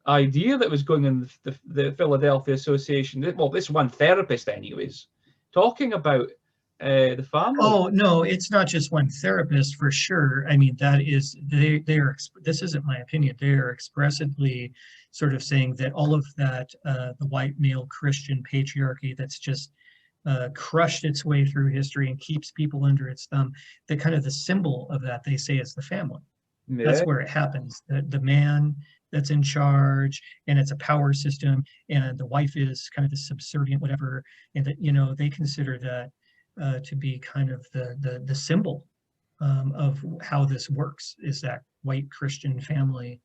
idea that was going in the Philadelphia Association. Well, this one therapist, anyways, talking about the family. Oh no, it's not just one therapist for sure. I mean, that is they are. This isn't my opinion. They are expressively sort of saying that all of that the white male Christian patriarchy that's just crushed its way through history and keeps people under its thumb. The kind of the symbol of that, they say, is the family. Yeah. That's where it happens. The man that's in charge, and it's a power system, and the wife is kind of the subservient, whatever. And that, you know, they consider that to be kind of the symbol of how this works, is that white Christian family.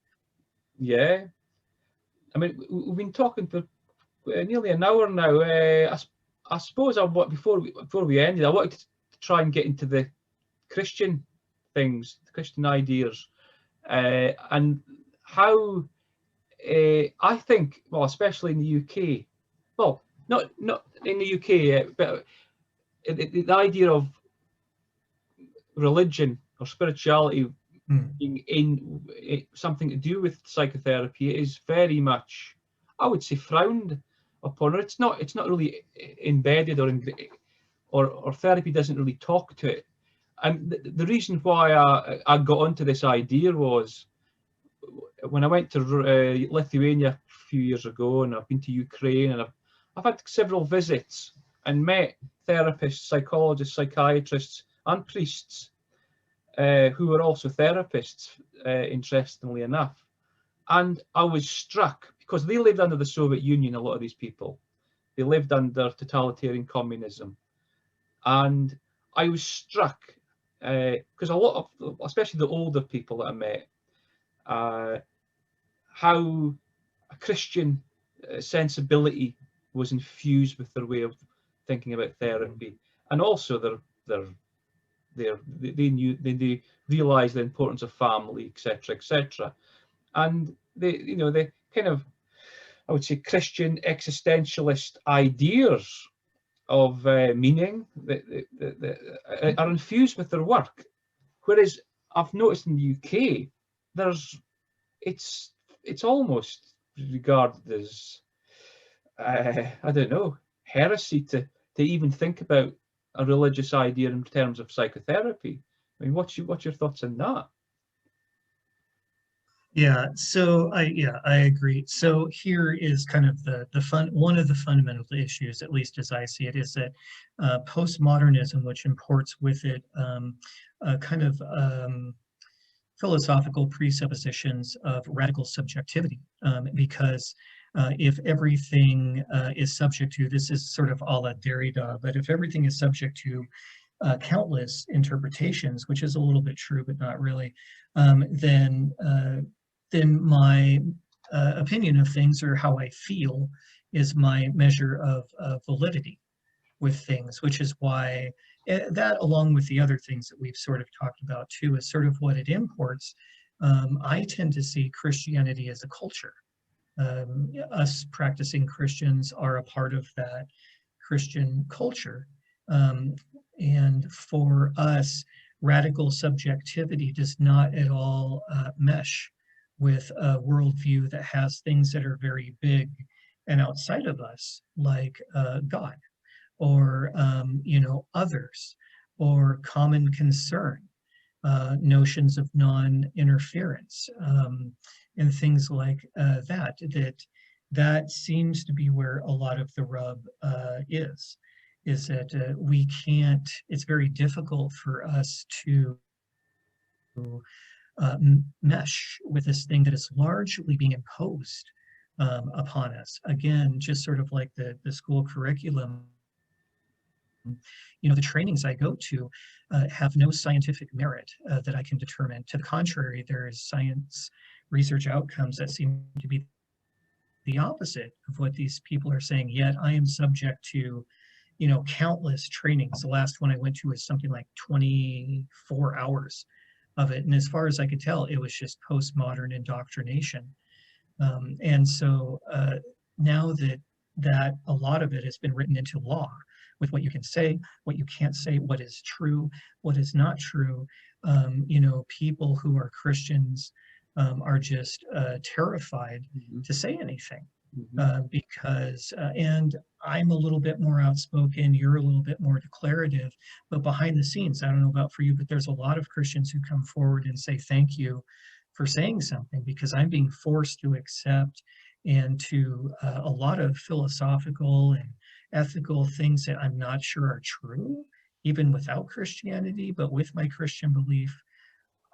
Yeah, I mean, we've been talking for nearly an hour now. I suppose before we ended, I wanted to try and get into the Christian things, the Christian ideas, and how I think, well, especially in the UK, well, not in the UK, but the idea of religion or spirituality being in something to do with psychotherapy is very much, I would say, frowned upon. It's not really embedded, or therapy doesn't really talk to it. And the reason why I got onto this idea was when I went to Lithuania a few years ago, and I've been to Ukraine, and I've had several visits and met therapists, psychologists, psychiatrists, and priests who are also therapists, interestingly enough. And I was struck, because they lived under the Soviet Union, a lot of these people. They lived under totalitarian communism. And I was struck, because a lot of, especially the older people that I met, how a Christian sensibility was infused with their way of thinking about therapy, and also they realised the importance of family, etc., etc. And they kind of, I would say, Christian existentialist ideas of meaning that are infused with their work. Whereas I've noticed in the UK, it's almost regarded as I don't know, heresy to even think about a religious idea in terms of psychotherapy. I mean, what's your thoughts on that? Yeah, so I agree. So here is kind of one of the fundamental issues, at least as I see it, is that postmodernism, which imports with it kind of philosophical presuppositions of radical subjectivity, because if everything is subject to, this is sort of a la Derrida, but if everything is subject to countless interpretations, which is a little bit true, but not really, then my opinion of things, or how I feel, is my measure of validity with things, which is why that, along with the other things that we've sort of talked about too, is sort of what it imports. I tend to see Christianity as a culture. Us practicing Christians are a part of that Christian culture. And for us, radical subjectivity does not at all mesh with a worldview that has things that are very big and outside of us, like God, or others, or common concern, notions of non-interference, and things like that seems to be where a lot of the rub is that we can't, it's very difficult for us to mesh with this thing that is largely being imposed upon us. Again, just sort of like the school curriculum. The trainings I go to have no scientific merit that I can determine. To the contrary, there is science research outcomes that seem to be the opposite of what these people are saying. Yet I am subject to, countless trainings. The last one I went to was something like 24 hours of it. And as far as I could tell, it was just postmodern indoctrination. And so now that a lot of it has been written into law, with what you can say, what you can't say, what is true, what is not true, people who are Christians are just terrified to say anything. Because, and I'm a little bit more outspoken, you're a little bit more declarative, but behind the scenes, I don't know about for you, but there's a lot of Christians who come forward and say, thank you for saying something, because I'm being forced to accept and to a lot of philosophical and ethical things that I'm not sure are true, even without Christianity, but with my Christian belief,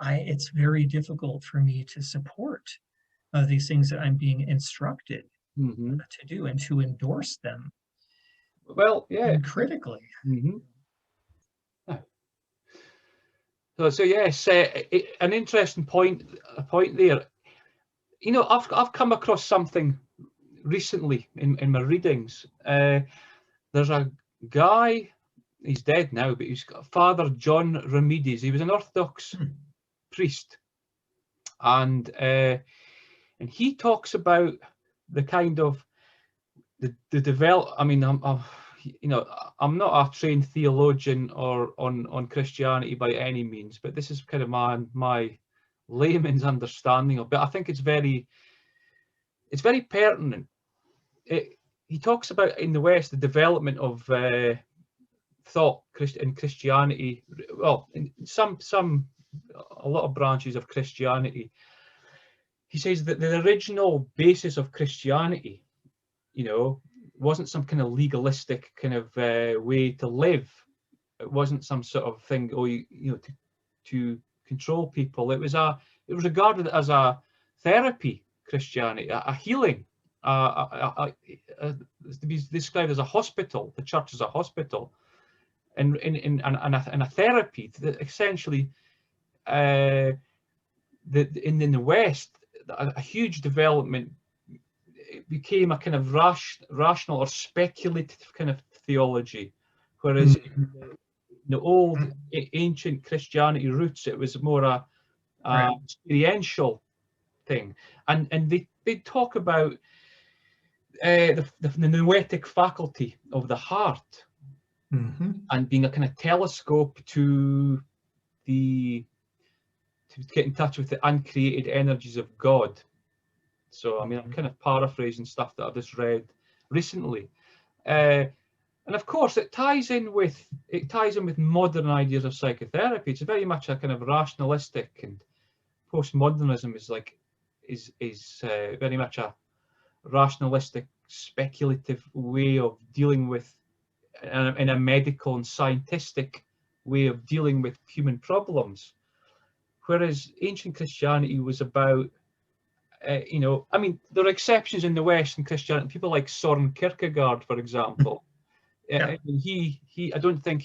it's very difficult for me to support these things that I'm being instructed to do, and to endorse them. Well, yeah, critically. So yes, an interesting point there. I've come across something recently in my readings. There's a guy, he's dead now, but he's got Father John Ramides. He was an Orthodox priest, and he talks about the kind of the develop. I mean, I'm not a trained theologian or on Christianity by any means, but this is kind of my layman's understanding of it. I think it's very pertinent. He talks about in the West the development of thought in Christianity. Well, in a lot of branches of Christianity. he says that the original basis of Christianity, you know, wasn't some kind of legalistic kind of way to live. It wasn't some sort of thing, oh, you know, to control people. It was regarded as a therapy, Christianity, a healing, to be described as a hospital. The church is a hospital, and a therapy that essentially, in the West, a huge development. It became a kind of rational or speculative kind of theology, whereas in the old ancient Christianity roots, it was more a experiential thing, and they talk about the noetic faculty of the heart, and being a kind of telescope to get in touch with the uncreated energies of God. So, I mean, I'm kind of paraphrasing stuff that I've just read recently, and of course, it ties in with modern ideas of psychotherapy. It's very much a kind of rationalistic, and postmodernism is very much a rationalistic, speculative way of dealing with, in a medical and scientific way of dealing with human problems, whereas ancient Christianity was about, you know, I mean, there are exceptions in the Western Christianity. People like Soren Kierkegaard, for example. I don't think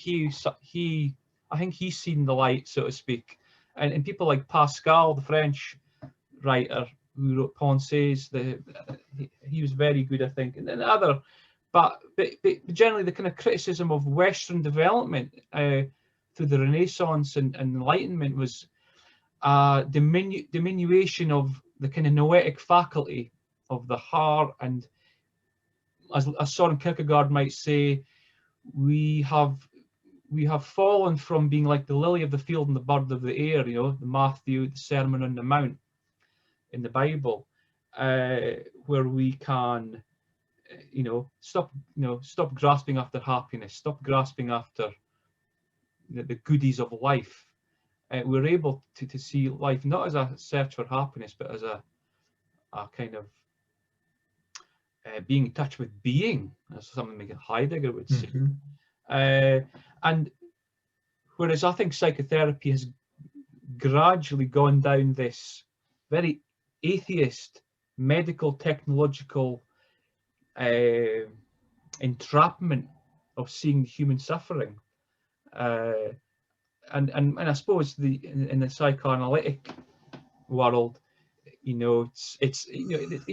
I think he's seen the light, so to speak. And people like Pascal, the French writer who wrote Pensées, he was very good, I think. And then but generally the kind of criticism of Western development through the Renaissance and Enlightenment was diminution of the kind of noetic faculty of the heart, and as Soren Kierkegaard might say, we have fallen from being like the lily of the field and the bird of the air, you know, the Matthew, the Sermon on the Mount in the Bible, where we can, stop grasping after happiness, stop grasping after the goodies of life. We're able to see life not as a search for happiness, but as a kind of being in touch with being, as something like Heidegger would say. And whereas I think psychotherapy has gradually gone down this very atheist, medical, technological entrapment of seeing human suffering. And I suppose in the psychoanalytic world, it's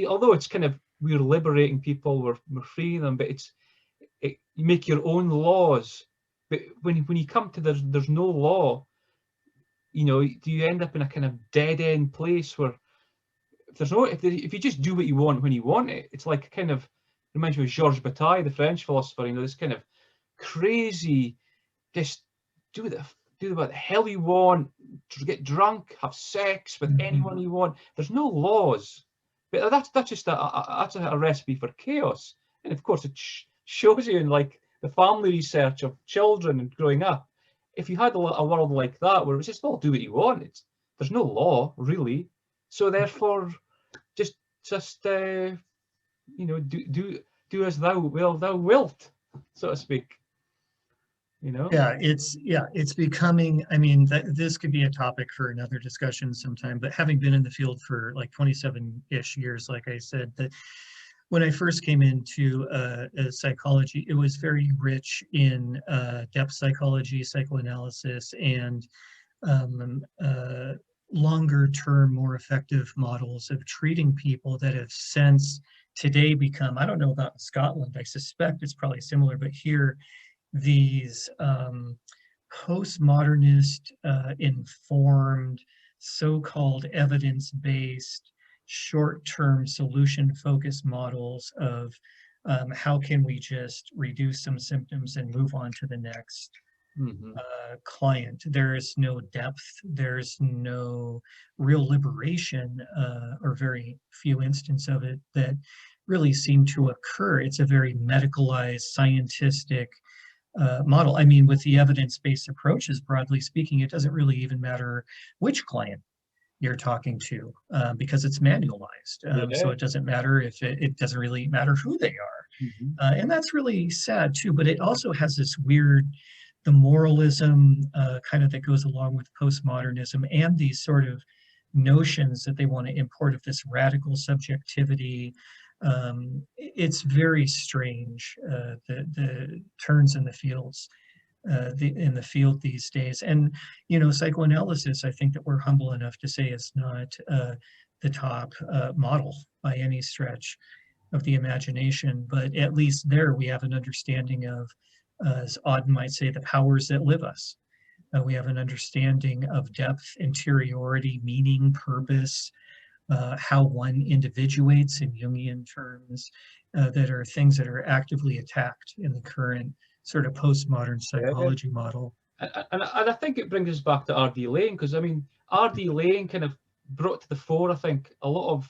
although it's kind of, we're liberating people, we're freeing them, but you make your own laws. But when you come to there's no law, do you end up in a kind of dead end place where if you just do what you want when you want it, it's like kind of reminds me of Georges Bataille, the French philosopher. This kind of crazy, just do what the hell you want, get drunk, have sex with anyone you want. There's no laws, but that's just a recipe for chaos. And of course, it shows you in like the family research of children and growing up. If you had a world like that where it was just all do what you want, there's no law really. So therefore, just do as thou wilt, so to speak. It's becoming, I mean, this could be a topic for another discussion sometime, but having been in the field for like 27-ish years, like I said, that when I first came into psychology, it was very rich in depth psychology, psychoanalysis, and longer term, more effective models of treating people that have since today become, I don't know about Scotland, I suspect it's probably similar, but here, these postmodernist, informed, so-called evidence-based, short-term solution-focused models of how can we just reduce some symptoms and move on to the next client. There is no depth, there's no real liberation, or very few instances of it that really seem to occur. It's a very medicalized, scientific model. I mean, with the evidence-based approaches, broadly speaking, it doesn't really even matter which client. you're talking to, because it's manualized. So it doesn't matter if it doesn't really matter who they are. Mhm. And that's really sad too, but it also has this weird, the moralism kind of that goes along with postmodernism and these sort of notions that they want to import of this radical subjectivity. It's very strange, the turns in the fields. In the field these days. And, you know, psychoanalysis, I think that we're humble enough to say is not the top model by any stretch of the imagination, but at least there we have an understanding of, as Auden might say, the powers that live us. We have an understanding of depth, interiority, meaning, purpose, how one individuates in Jungian terms, that are things that are actively attacked in the current sort of postmodern psychology model. And I think it brings us back to R.D. Laing, because I mean, R.D. Laing kind of brought to the fore, I think, a lot of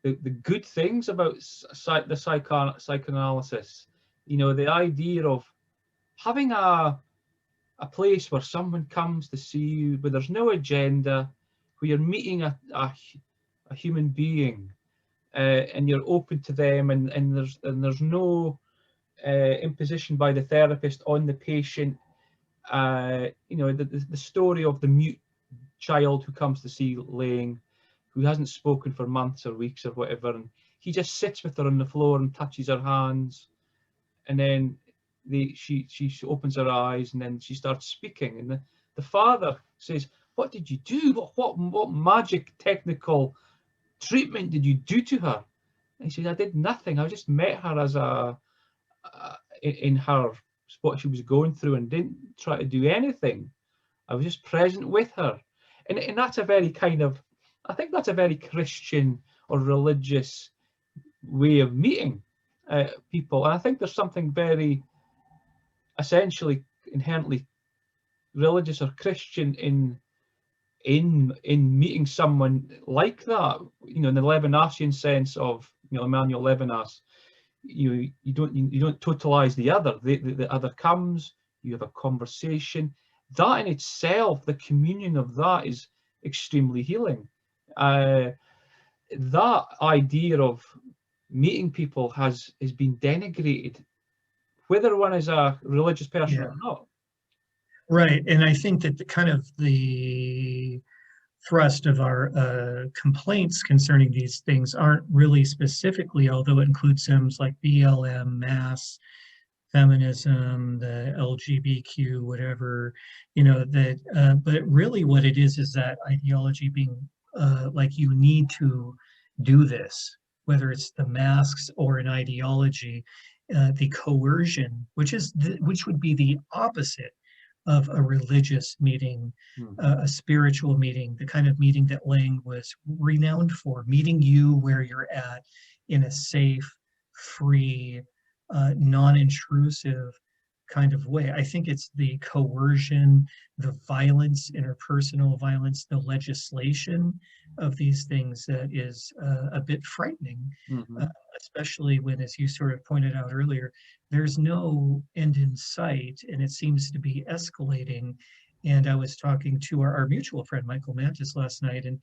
the good things about the psychoanalysis. You know, the idea of having a place where someone comes to see you, where there's no agenda, where you're meeting a human being, and you're open to them, and there's no imposition by the therapist on the patient. You know, the story of the mute child who comes to see Laing, who hasn't spoken for months or weeks or whatever, and he just sits with her on the floor and touches her hands, and then she opens her eyes, and then she starts speaking, and the father says, "What did you do? What magic technical treatment did you do to her?" And he says, "I did nothing. I just met her as in her what she was going through, and didn't try to do anything. I was just present with her." And that's a very kind of, I think that's a very Christian or religious way of meeting people. And I think there's something very essentially inherently religious or Christian in meeting someone like that. You know, in the Levinasian sense of, you know, Emmanuel Levinas, you don't totalize the other. The other comes, you have a conversation. That in itself, the communion of that is extremely healing. That idea of meeting people has been denigrated, whether one is a religious person or not. Right, and I think that the kind of the thrust of our complaints concerning these things aren't really specifically, although it includes terms like BLM, mass, feminism, the LGBTQ, whatever, you know, that, but really what it is that ideology being like, you need to do this, whether it's the masks or an ideology, the coercion, which would be the opposite of a religious meeting, a spiritual meeting, the kind of meeting that Laing was renowned for, meeting you where you're at in a safe, free, non-intrusive kind of way. I think it's the coercion, the violence, interpersonal violence, the legislation of these things that is a bit frightening, especially when, as you sort of pointed out earlier, there's no end in sight and it seems to be escalating. And I was talking to our mutual friend, Michael Mantis, last night, and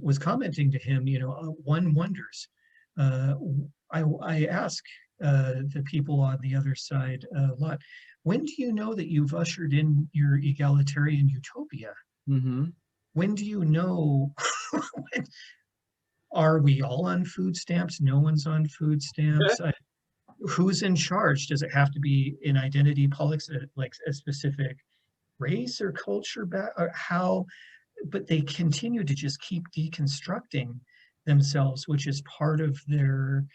was commenting to him, you know, one wonders. I ask the people on the other side a lot, when do you know that you've ushered in your egalitarian utopia? When do you know? Are we all on food stamps? No one's on food stamps. Who's in charge? Does it have to be in identity politics, like a specific race or culture or how? But they continue to just keep deconstructing themselves, which is part of their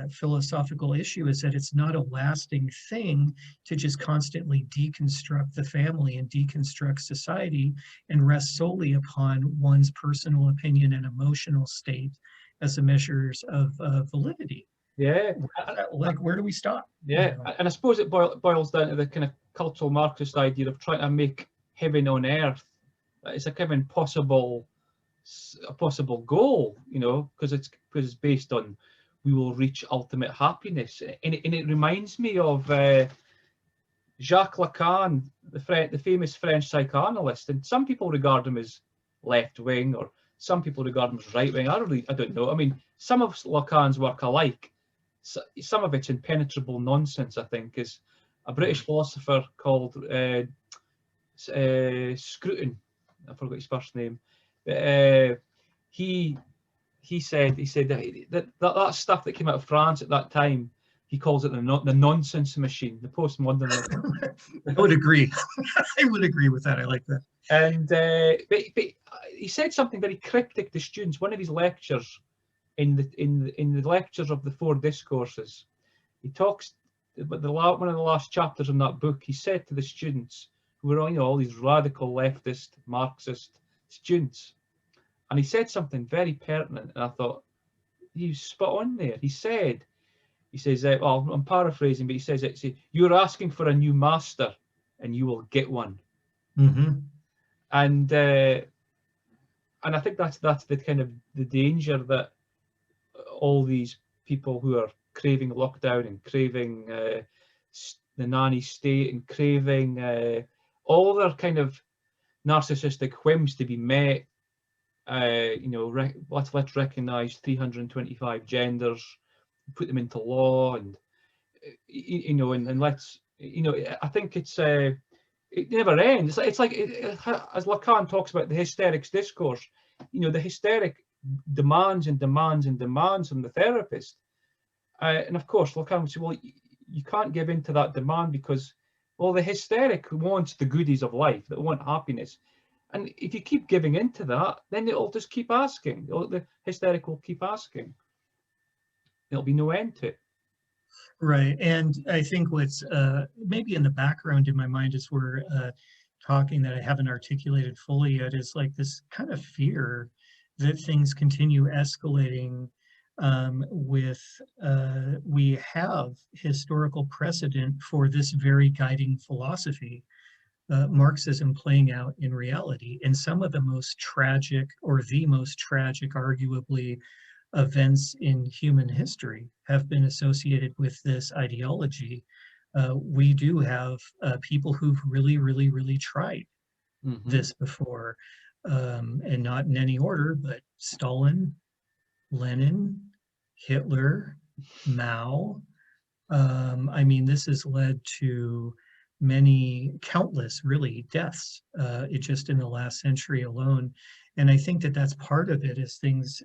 philosophical issue, is that it's not a lasting thing to just constantly deconstruct the family and deconstruct society and rest solely upon one's personal opinion and emotional state as the measures of validity. Yeah. Like, where do we stop? Yeah, you know? and I suppose it boils down to the kind of cultural Marxist idea of trying to make heaven on earth. It's a kind of a possible goal, you know, because it's based on we will reach ultimate happiness, and it reminds me of Jacques Lacan, the famous French psychoanalyst, and some people regard him as left wing, or some people regard him as right wing. I don't know. I mean, some of Lacan's work I like. Some of it's impenetrable nonsense, I think. Is a British philosopher called Scruton. I forgot his first name. But he said that stuff that came out of France at that time, he calls it the nonsense machine, the postmodern. I would agree. I would agree with that. I like that. And but he said something very cryptic to students. One of his lectures, in the lectures of the 4 discourses, he talks about one of the last chapters in that book. He said to the students, who were all these radical leftist Marxist students, and he said something very pertinent, and I thought he was spot on there. He says, well, I'm paraphrasing, but he says, you're asking for a new master, and you will get one. Mm-hmm. And I think that's the kind of the danger that all these people who are craving lockdown and craving the nanny state and craving all their kind of narcissistic whims to be met. Let's recognize 325 genders, put them into law, and and let's I think it never ends. It's like as Lacan talks about the hysterics discourse, the hysteric demands and demands and demands from the therapist, and of course Lacan would say, well, you can't give in to that demand because, well, the hysteric wants the goodies of life, that want happiness. And if you keep giving into that, then it'll just keep asking. The hysteric will keep asking. There'll be no end to it. Right. And I think what's maybe in the background in my mind as we're talking that I haven't articulated fully yet is like this kind of fear that things continue escalating we have historical precedent for this very guiding philosophy. Marxism playing out in reality. And some of the most tragic, or the most tragic, arguably, events in human history have been associated with this ideology. We do have people who've really, really, really tried this before, and not in any order, but Stalin, Lenin, Hitler, Mao. I mean, this has led to countless really deaths just in the last century alone. And I think that that's part of it, is things,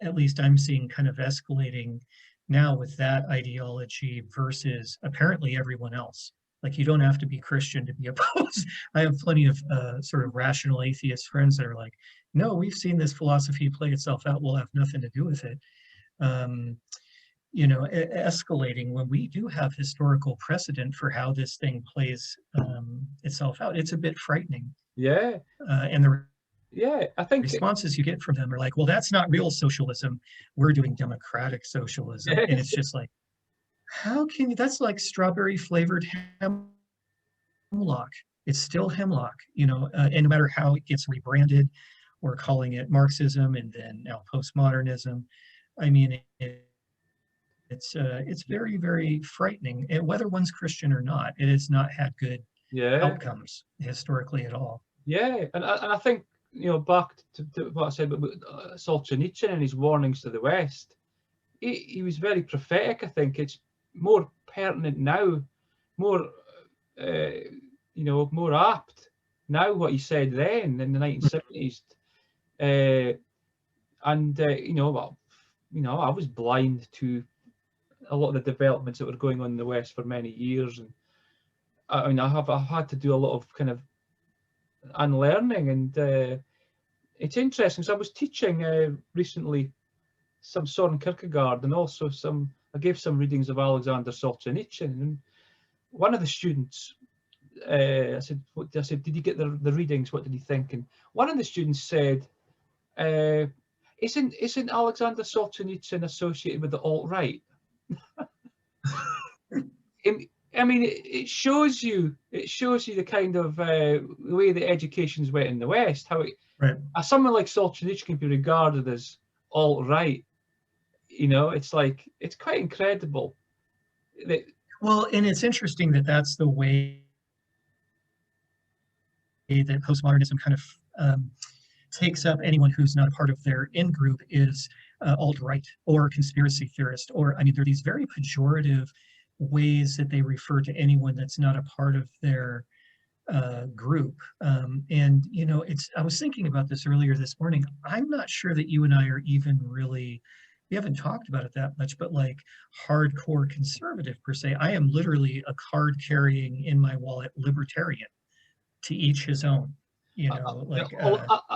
at least I'm seeing, kind of escalating now with that ideology versus apparently everyone else. Like, you don't have to be Christian to be opposed. I have plenty of sort of rational atheist friends that are like, no, we've seen this philosophy play itself out. We'll have nothing to do with it. Escalating when we do have historical precedent for how this thing plays itself out. It's a bit frightening. Yeah. And I think responses you get from them are like, well, that's not real socialism. We're doing democratic socialism. And it's just like, how can you, that's like strawberry flavored hemlock. It's still hemlock, and no matter how it gets rebranded, we're calling it Marxism and then now postmodernism. I mean, it's very, very frightening. And whether one's Christian or not, it has not had good outcomes historically at all. Yeah, and I think, back to what I said about Solzhenitsyn and his warnings to the West, he was very prophetic. I think it's more pertinent now, more more apt now what he said then in the 1970s. I was blind to a lot of the developments that were going on in the West for many years, and I've had to do a lot of kind of unlearning, and it's interesting. So I was teaching recently some Soren Kierkegaard, and also I gave some readings of Alexander Solzhenitsyn, and one of the students, I said, did you get the readings? What did you think? And one of the students said, isn't Alexander Solzhenitsyn associated with the alt-right? I mean, it shows you the kind of way the education's went in the West. How someone like Solzhenitsyn can be regarded as alt-right. It's like, it's quite incredible. Well, and it's interesting that that's the way that postmodernism kind of takes up anyone who's not a part of their in-group is alt-right or conspiracy theorist, or, I mean, there are these very pejorative ways that they refer to anyone that's not a part of their group. And, you know, I was thinking about this earlier this morning. I'm not sure that you and I are even really, we haven't talked about it that much, but like hardcore conservative per se. I am literally a card carrying in my wallet libertarian, to each his own, you know, like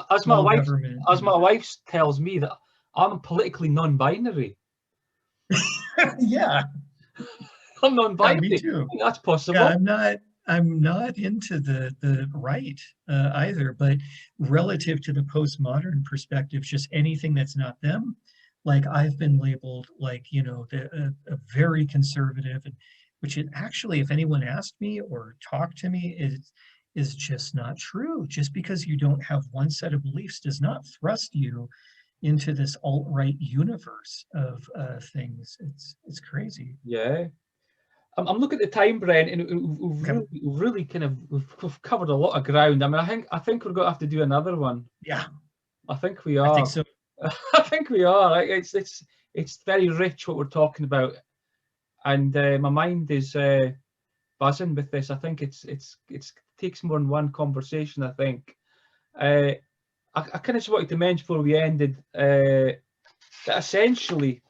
as my wife government. My wife tells me that I'm politically non-binary. Yeah. I'm non-binary. Yeah, me too. That's possible. Yeah, I'm not into the right either, but relative to the postmodern perspective, just anything that's not them, like I've been labeled like, you know, a very conservative, and which it actually, if anyone asked me or talked to me, is just not true. Just because you don't have one set of beliefs does not thrust you into this alt-right universe of things. It's crazy. Yeah. I'm looking at the time, Brent, and we've really kind of we've covered a lot of ground. I mean, I think we're going to have to do another one. Yeah, I think we are. I think so. I think we are. It's very rich what we're talking about, and my mind is buzzing with this. I think it takes more than one conversation. I think. I kind of just wanted to mention before we ended that essentially,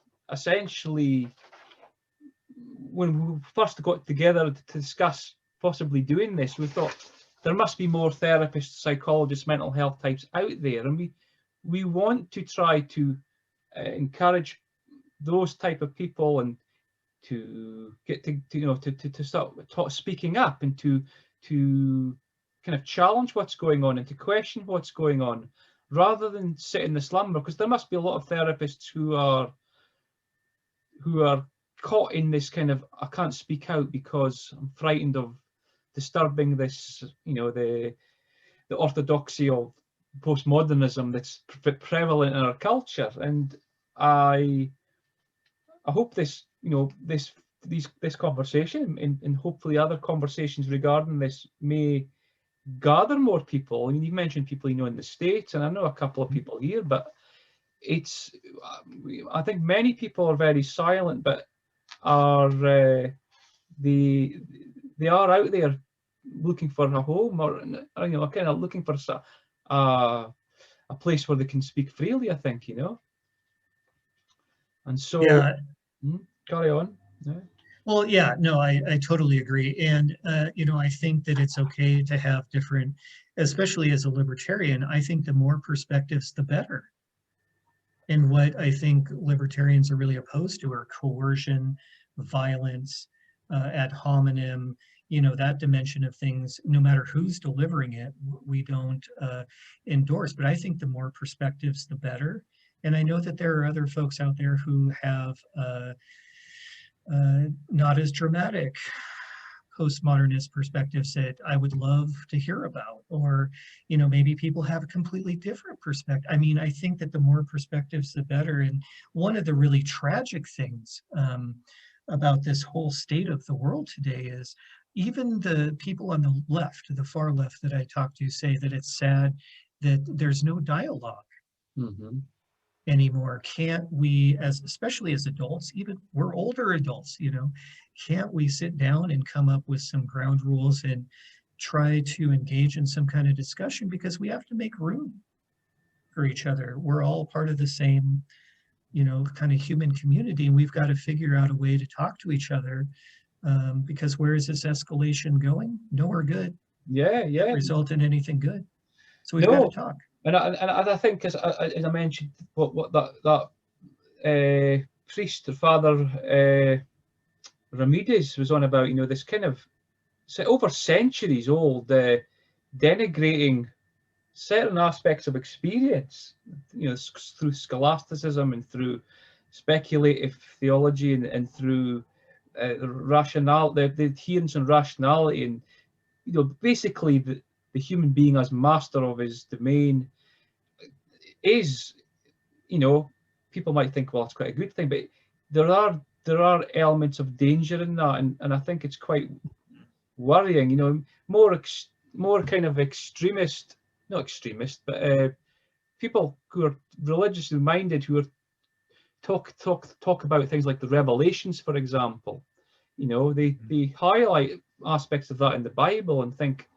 when we first got together to discuss possibly doing this, we thought there must be more therapists, psychologists, mental health types out there, and we want to try to encourage those type of people and to get to start speaking up and to kind of challenge what's going on and to question what's going on, rather than sit in the slumber, because there must be a lot of therapists who are caught in this kind of, I can't speak out because I'm frightened of disturbing this, you know, the orthodoxy of postmodernism that's prevalent in our culture. And I hope this, you know, this conversation and hopefully other conversations regarding this may gather more people. I mean, you mentioned people, you know, in the States, and I know a couple of people here, but I think many people are very silent, but are they are out there looking for a home, or you know, kind of looking for a place where they can speak freely, I think, you know. And so yeah, carry on. Yeah. well, yeah, no, I totally agree. And you know, I think that it's okay to have different, especially as a libertarian, I think the more perspectives the better. And what I think libertarians are really opposed to are coercion, violence, ad hominem, you know, that dimension of things, no matter who's delivering it, we don't endorse. But I think the more perspectives, the better. And I know that there are other folks out there who have not as dramatic postmodernist perspectives that I would love to hear about, or, you know, maybe people have a completely different perspective. I mean, I think that the more perspectives, the better. And one of the really tragic things about this whole state of the world today is even the people on the left, the far left that I talk to, say that it's sad that there's no dialogue anymore. Can't we, especially as adults, even we're older adults, you know, can't we sit down and come up with some ground rules and try to engage in some kind of discussion, because we have to make room for each other. We're all part of the same, you know, kind of human community, and we've got to figure out a way to talk to each other, because where is this escalation going? Nowhere good. Yeah. Doesn't result in anything good. So we've got to talk. And I think, as I mentioned, what that priest or Father Ramirez was on about, you know, this kind of over centuries old denigrating certain aspects of experience, you know, through scholasticism and through speculative theology and through rationale, the adherence and rationality, and, you know, basically the human being as master of his domain is, you know, people might think, well, it's quite a good thing, but there are elements of danger in that, and I think it's quite worrying, you know, more kind of extremist, not extremist, but people who are religiously minded, who are talk about things like the Revelations, for example. You know, they highlight aspects of that in the Bible and think,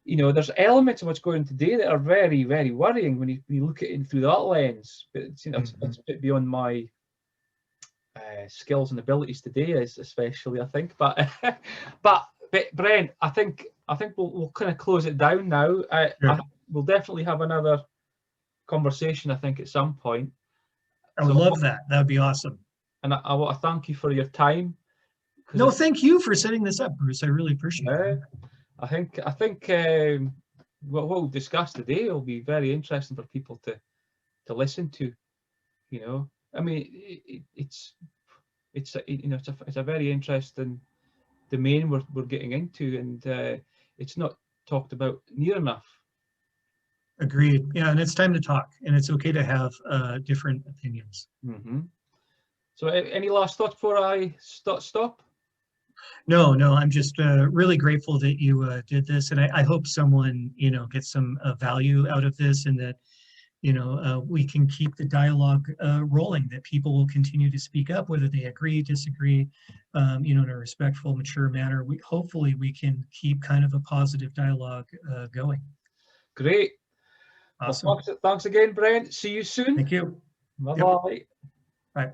you know, there's elements of what's going on today that are very, very worrying when you look at it through that lens. But it's, you know, it's a bit beyond my skills and abilities today, especially, I think. But but Brent, I think we'll kind of close it down now. We'll definitely have another conversation, I think, at some point. I would love that. That would be awesome. And I want to thank you for your time. No, thank you for setting this up, Bruce. I really appreciate it. I think what we'll discuss today will be very interesting for people to listen to. You know, I mean, it's a very interesting domain we're getting into, and it's not talked about near enough. Agreed. Yeah, and it's time to talk, and it's okay to have different opinions. So, any last thoughts before I stop? No, I'm just really grateful that you did this, and I hope someone, you know, gets some value out of this, and that, you know, we can keep the dialogue rolling, that people will continue to speak up, whether they agree, disagree, you know, in a respectful, mature manner. Hopefully we can keep kind of a positive dialogue going. Great. Awesome. Well, thanks again, Brent. See you soon. Thank you. Bye-bye. Bye.